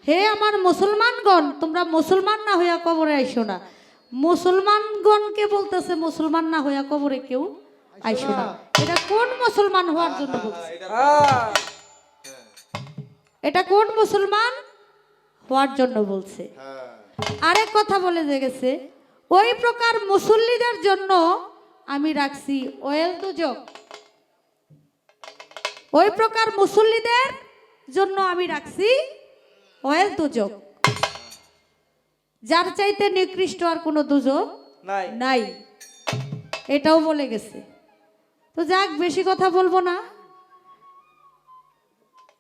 হে আমার মুসলমানগণ, তোমরা মুসলমান না হইয়া কবরে আইসো না। মুসলমানগণকে বলতেছে মুসলমান না হইয়া কবরে কেউ আইসো না। এটা কোন মুসলমান হওয়ার জন্য বলছে? এটা কোন মুসলমান হওয়ার জন্য বলছে? আরেক কথা বলে যে গেছে, ওই প্রকার মুসল্লিদের জন্য আমি রাখছি ওয়েল দুজক। ওই প্রকার মুসল্লিদের জন্য আমি রাখছি ওয়েল দুজক, যার চাইতে নিকৃষ্ট আর কোনো দুজক নাই, এটাও বলে গেছে। তো যাক, বেশি কথা বলবো না,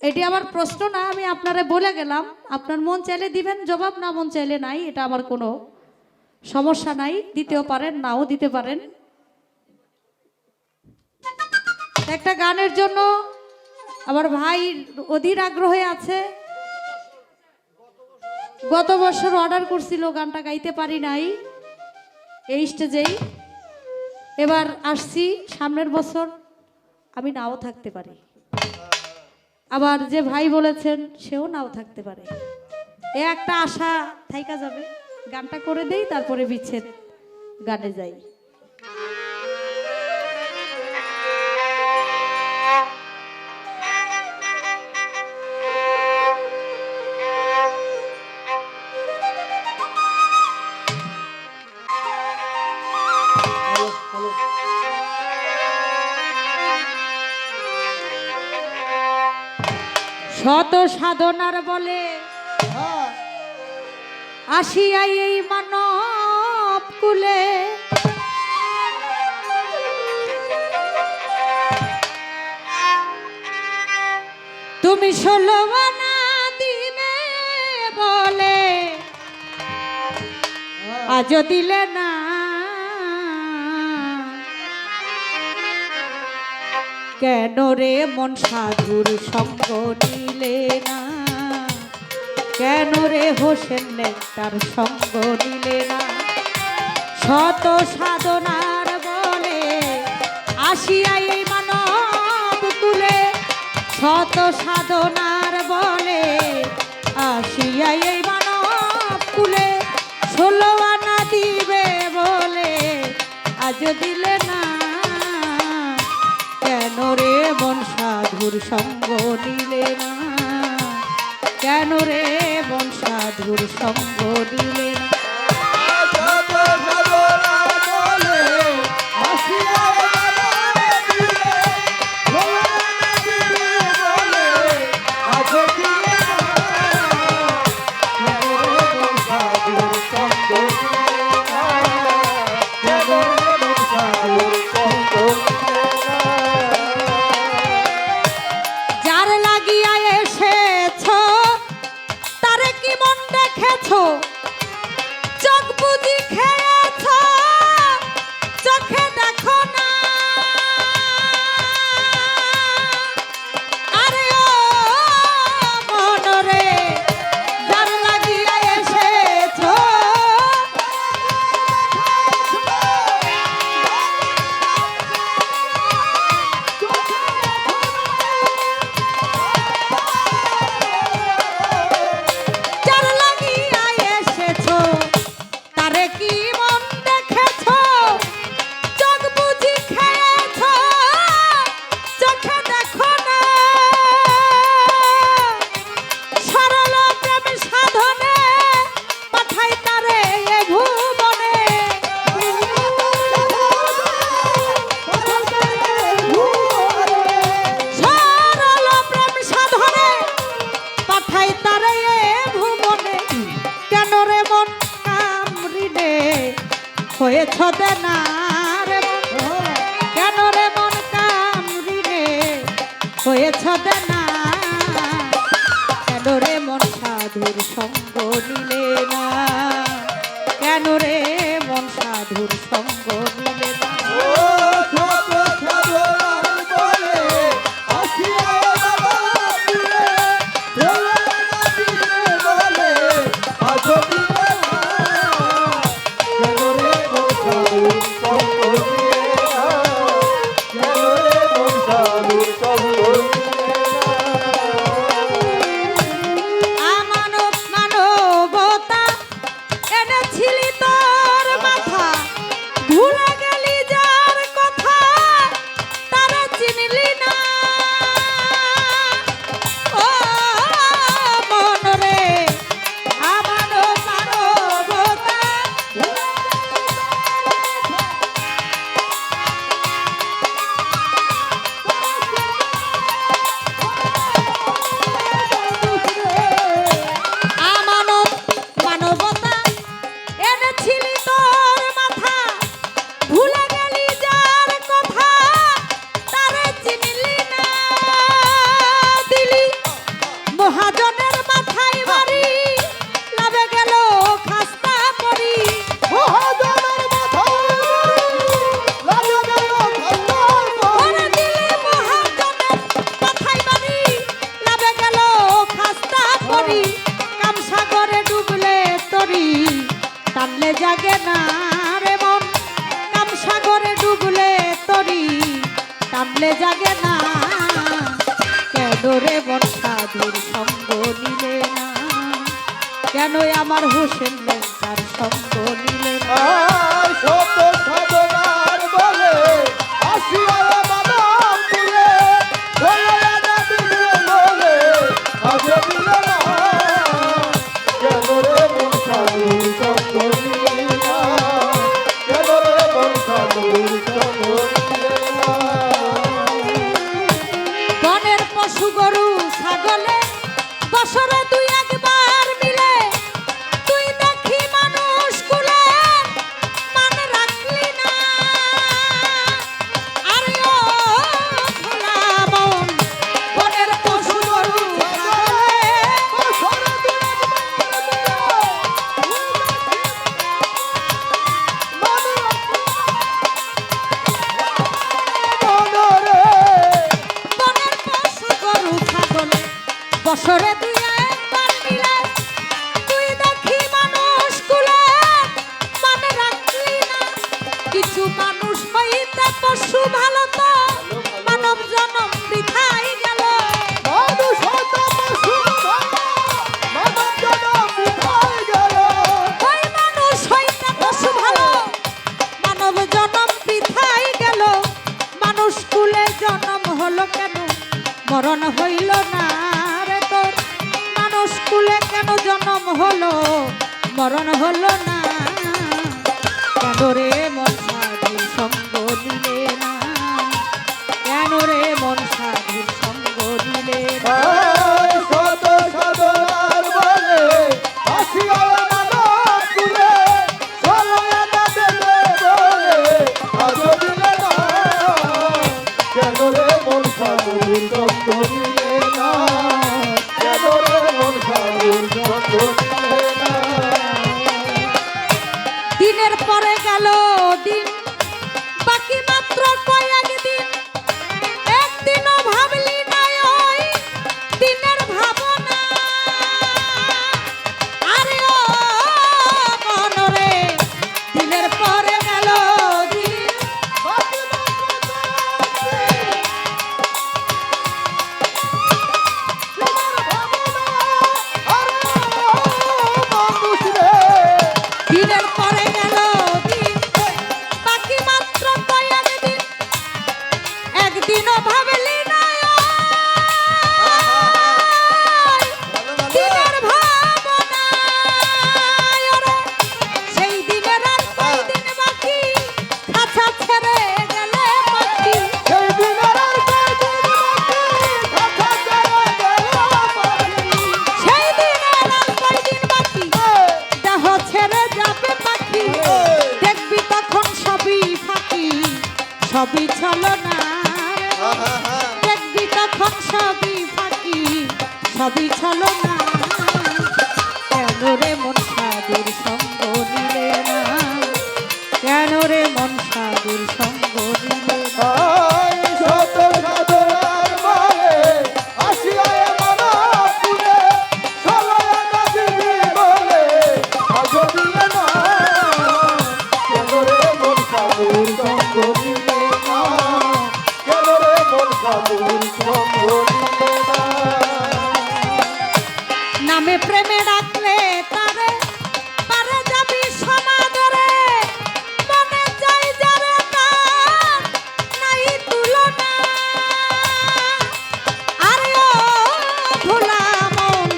এটি আমার প্রশ্ন না, আমি আপনারা বলে গেলাম। আপনার মন চাইলে দিবেন জবাব, না মন চাইলে নাই, এটা আমার কোনো সমস্যা নাই, দিতেও পারেন নাও দিতে পারেন। একটা গানের জন্য আমার ভাই অধীর আগ্রহে আছে, গত বছর অর্ডার করছিল, গানটা গাইতে পারি নাই এই স্টেজেই। এবার আসছি, সামনের বছর আমি নাও থাকতে পারি, আবার যে ভাই বলেছেন সেও নাও থাকতে পারে। এ একটা আশা থাইকা যাবে, গানটা করে দেই তারপরে বিচ্ছেদ গানে যাই। শত সাধনার বলে আসিয়াই এই মানব কুলে তুমি 16 আনা দিবে বলে আজও দিলে না কেন রে মন সাধুর সঙ্গ নিলে না কেন রে হোসেন নেতার সঙ্গ নিলে না শত সাধনার বলে আসিয়া এই মানব কুলে শত সাধনার বলে আসিয়া এই মানব কুলে 16 আনা দিবে বলে আজ দিলে না কেন রে মন সাধুর সঙ্গ নিলে না কেন রে মন সাধুর সঙ্গ নিলে না যার লাগিয়া এসেছ তারে কি মন দেখেছ চোখ বুঝি খেয়েছ চোখে দেখো না আরে ও মন রে যার লাগিয়া এসেছ যার লাগিয়া এসেছ তারে কি মন দেখেছ চোখ বুঝি খেয়েছ চোখে দেখো না সরল প্রেম সাধনে পাঠাই তারে এ ভুবনে সরল প্রেম সাধনে পাঠাই তারে এ ভুবনে কেন রে মন কামড়িনে হয়েছ দেনা রে মন কেন রে মন কামড়িনে হয়েছ দেনা কেন রে মন সাধুর সঙ্গ নিলে না কেন রে মন সাধুর সঙ্গ নিলে না আমানত মানবতা এনেছিলি তোর মাথা ভুলে গেলি যার কথা তারা চিনলি না ও মন রে আমানত মানবতা আমানত মানবতা এনেছিলি তোর মাথা ভুলে গেলি যার কথা তারে চিনলি না দিলি মহাজনের মাথায় বাড়ি লাভে গেল খাস্তা পরি ওরে দিলি মহাজনের মাথায় বাড়ি লাভে গেল খাস্তা পরি কাম সাগরে ডুবলে তরি টানলে জাগে না রে মন কাম সাগরে ডুবলে তরি টানলে জাগে না কেন রে মন সাধুর সঙ্গ নিলে না কেন আমার হোসেন লেঙ্কার সঙ্গ নিলে না বনের পশু গরু ছাগলে বছরে 2 একবার মিলে তুই দেখ বছরে তুই একবার নিলে তুই দেখি মানুষ কুলে মানে রাখলি না কিছু মানুষ হইতে পশু ভালো তো মানব জনম বৃথাই গেল মানুষ হতে পশু ভালো, মানব জনম বৃথাই গেল। ওই মানুষ হইতে পশু ভালো মানব জনম বৃথাই গেল মানুষ কুলে জনম হলো কেন মরণ হইল না রে তোর মানুষ কুলে কেন জনম হলো মরণ হলো না কেন রে মন সাধুর সঙ্গ নিলে না কেন রে মন সাধুর সঙ্গ নিলে না এই শত সাধনার বলে আসিয়া মানব কুলে, চলয়া না দেবে বলে আজো দিলে না। কেন রে মন সাধুর সঙ্গ নিলে না, কেন রে মন সাধুর সঙ্গ নিলে না। দিনের পরে গেল দিন বাকি মাত্র কয়েক দিন একদিনও ভাবলি না ওই দিনের ভাবনা আরে ও মন রে দিনের পরে গেল দিন দিনের পরে গেল দিন বাকি মাত্র কয়েক দিন একদিনও ভাবলি না ওই দিনের ভাবনা ওরে সেই দিনের আর কয়দিন বাকি খাঁচা ছেড়ে গেলে পাখি সেই দিনের আর কয়দিন বাকি, কথা ছেড়ে গেল পাখি। সেই দিনের আর কয়দিন বাকি দেহ ছেড়ে যাবে পাখি দেখবি তখন সবই ফাঁকি সবই ছলনা দেখবি তখন সবই ফাঁকি সবই ছলনা কেন রে মন সাধুর সঙ্গ নিলে না কেন রে মন সাধুর সঙ্গ নিলে না এই শত সাধনার বলে আসিয়া মানব কুলে, চলয়া না দিবি বলে আজো দিলে না। কেন রে মন সাধুর সঙ্গ নিলে না, কেন রে মন সাধুর সঙ্গ নিলে না। নামে প্রেমে ডাকলে তারে পারে যাবি সমাদরে মনে চাই যারে তার নাই তুলনা আরে ও ভোলা মন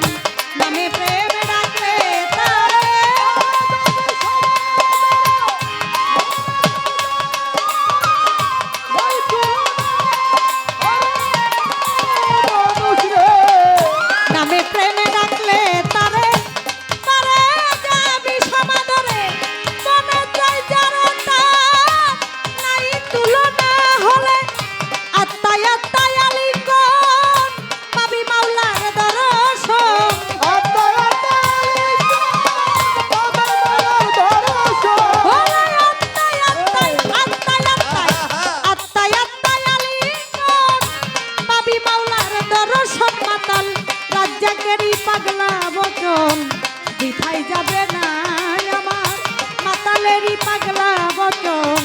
নামে প্রেমে ডাকলে তারে মানুষ রে নামে প্রেমে ডাকলে তারে পারে যাবি সমাদরে মনে চাই যারে তার নাই তুলনা হলে আত্মায় আত্মায় আলিঙ্গন পাবি মাওলার দর্শন আত্মায় আত্মায় পাবে মালার দর্শন। হলে আত্মায় আত্মায় আত্মায় আত্মায় আত্মায় আত্মায় আলিঙ্গন পাবি মাওলার দর্শন মাতাল রাজ্জাকেরই পাগলা বচন বৃথাই যাবে না আমার মাতালেরই পাগলা বচন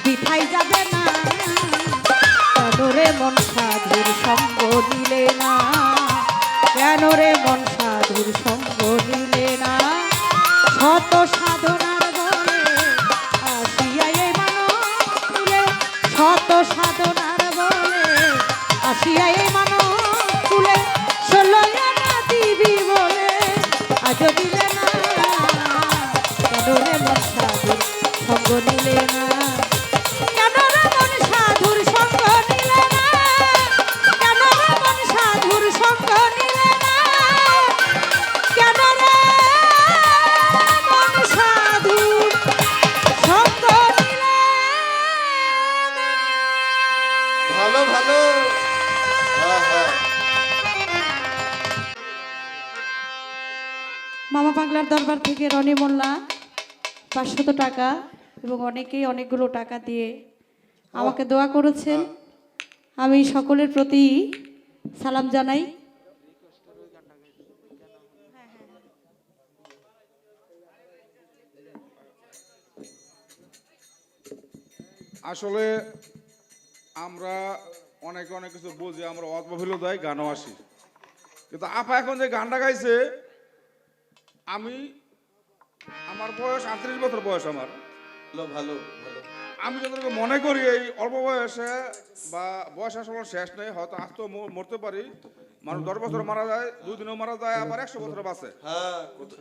বৃথাই যাবে না কেন রে মন সাধুর সঙ্গ নিলে না কেন রে মন সাধুর সঙ্গ নিলে না শত সাধনার বলে আসিয়া এই মানব কুলে শত সাধনার বলে আসিয়া এই মানব কুলে ষোলয়া না দিবি বলে আজ দিলে না কেন রে মন সাধুর সঙ্গ নিলে না কেন রে মন সাধুর সঙ্গ নিলে না কেন রে মন সাধুর সঙ্গ নিলে না কেন রে মন সাধুর সঙ্গ নিলে না ভালো ভালো। মামা পাগলার দরবার থেকে রনি মোল্লা 500 টাকা এবং অনেকেই অনেকগুলো টাকা দিয়ে আমাকে দোয়া করেছেন আমি সকলের প্রতি সালাম জানাই আসলে আমরা অনেকে অনেক কিছু বুঝি, আমরা অল্প ভুলেও দেয় গানও আসি, কিন্তু আপা এখন যে গানটা গাইছে, আমি আমার বয়স 38 বছর বয়স আমার। ভালো ভালো ভালো। আমি যতটুকু মনে করি এই অল্প বয়সে বা বয়স আসলে শেষ নেই, হয়তো আজ তো মরতে পারি, মানুষ 10 বছর মারা যায়, 2 দিনেও মারা যায়, আবার 100 বছর বাঁচে। হ্যাঁ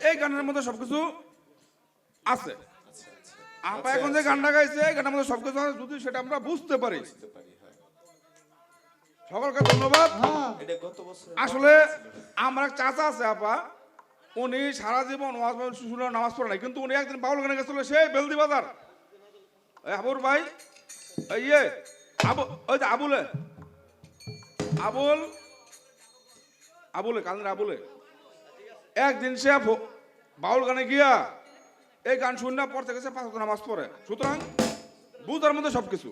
এই গানের মধ্যে সবকিছু আছে। আচ্ছা আচ্ছা আপা এখন যে গানটা গাইছে এই গানের মধ্যে সবকিছু আছে, যদি সেটা আমরা বুঝতে পারি। বুঝতে পারি, হ্যাঁ। সকলকে ধন্যবাদ। এটা গত বছর আসলে আমার এক চাচা আছে আপা, উনি সারা জীবন ওয়াজ মাহফিল শুনে নামাজ পড়ে নাই, কিন্তু উনি একদিন বাউল গানে গেছিল সেই বেলদি বাজার। ওই আবুর ভাই, ওই ইয়ে আবু, ওই যে আবুলে আবুলে কালনের আবুলে একদিন সে বাউল গানে গিয়া এই গান শুনে পড়তে গেছে, 5 ওয়াক্ত নামাজ পড়ে। সুতরাং বুঝার মধ্যে সবকিছু,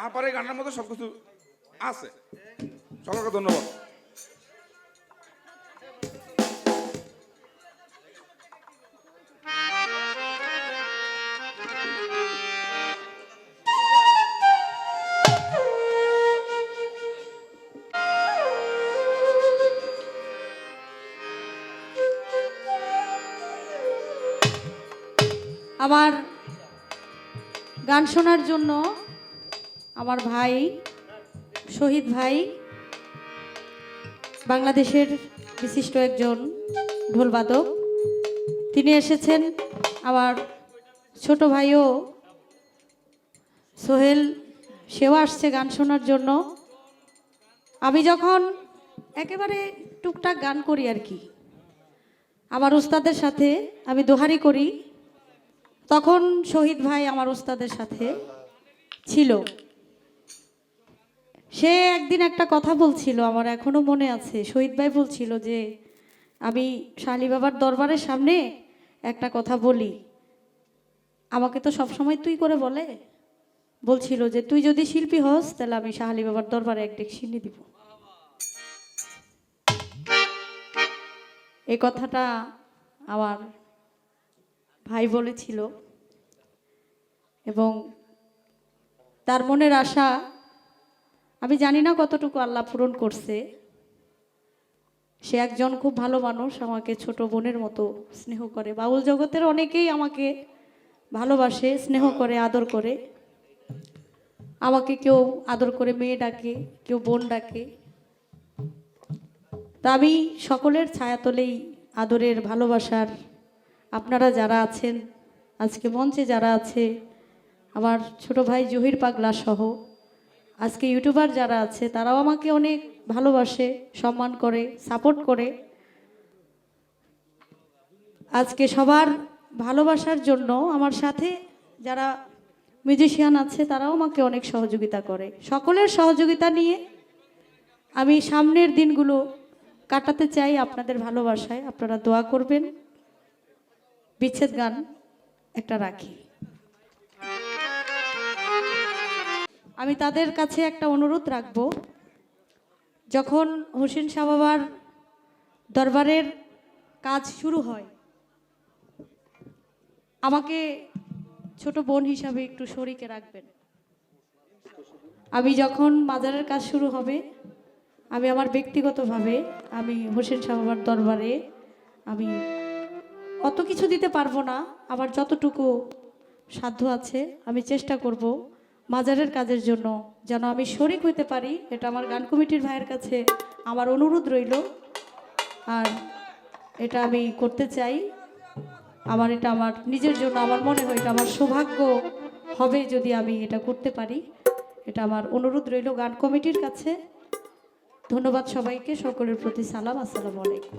আপার এই গানের মধ্যে সবকিছু আছে। সকলকে ধন্যবাদ। আমার গান শোনার জন্য আমার ভাই, শহীদ ভাই, বাংলাদেশের বিশিষ্ট একজন ঢোলবাদক, তিনি এসেছেন। আমার ছোট ভাইও সোহেল, সেও আসছে গান শোনার জন্য। আমি যখন একেবারে টুকটাক গান করি আর কি, আমার উস্তাদের সাথে আমি দোহারি করি, তখন শহীদ ভাই আমার উস্তাদের সাথে ছিল। সে একদিন একটা কথা বলছিল, আমার এখনো মনে আছে। শহীদ ভাই বলছিল যে আমি শালি বাবার দরবারের সামনে একটা কথা বলি, আমাকে তো সবসময় তুই করে বলে, বলছিল যে তুই যদি শিল্পী হস তাহলে আমি শাহালি বাবার দরবারে এক ডেক সিন্নি দিব। এই কথাটা আমার ভাই বলেছিল এবং তার মনের আশা আমি জানি না কতটুকু আল্লাহ পূরণ করছে। সে একজন খুব ভালো মানুষ, আমাকে ছোট বোনের মতো স্নেহ করে। বাউল জগতের অনেকেই আমাকে ভালোবাসে, স্নেহ করে, আদর করে। আমাকে কেউ আদর করে মেয়ে ডাকে, কেউ বোন ডাকে। তা আমি সকলের ছায়াতলেই আদরের, ভালোবাসার আপনারা যারা আছেন, আজকে মঞ্চে যারা আছে, আমার ছোট ভাই জহির পাগলা সহ আজকে ইউটিউবার যারা আছে, তারাও আমাকে অনেক ভালোবাসে, সম্মান করে, সাপোর্ট করে। আজকে সবার ভালোবাসার জন্য আমার সাথে যারা মিউজিশিয়ান আছে তারাও আমাকে অনেক সহযোগিতা করে। সকলের সহযোগিতা নিয়ে আমি সামনের দিনগুলো কাটাতে চাই আপনাদের ভালোবাসায়। আপনারা দোয়া করবেন। বিচ্ছেদ গান একটা রাখি। আমি তাদের কাছে একটা অনুরোধ রাখবো, যখন হোসেন শাহ বাবার দরবারের কাজ শুরু হয়, আমাকে ছোট বোন হিসাবে একটু শরীকে রাখবেন। আমি যখন মাজারের কাজ শুরু হবে, আমি আমার ব্যক্তিগতভাবে আমি হোসেন শাহ বাবার দরবারে আমি অত কিছু দিতে পারবো না, আমার যতটুকু সাধ্য আছে আমি চেষ্টা করব মাজারের কাজের জন্য যেন আমি শরীক হইতে পারি। এটা আমার গান কমিটির ভাইয়ের কাছে আমার অনুরোধ রইল, আর এটা আমি করতে চাই। আমার এটা আমার নিজের জন্য আমার মনে হয় এটা আমার সৌভাগ্য হবে যদি আমি এটা করতে পারি। এটা আমার অনুরোধ রইল গান কমিটির কাছে। ধন্যবাদ সবাইকে, সকলের প্রতি সালাম, আসসালামু আলাইকুম।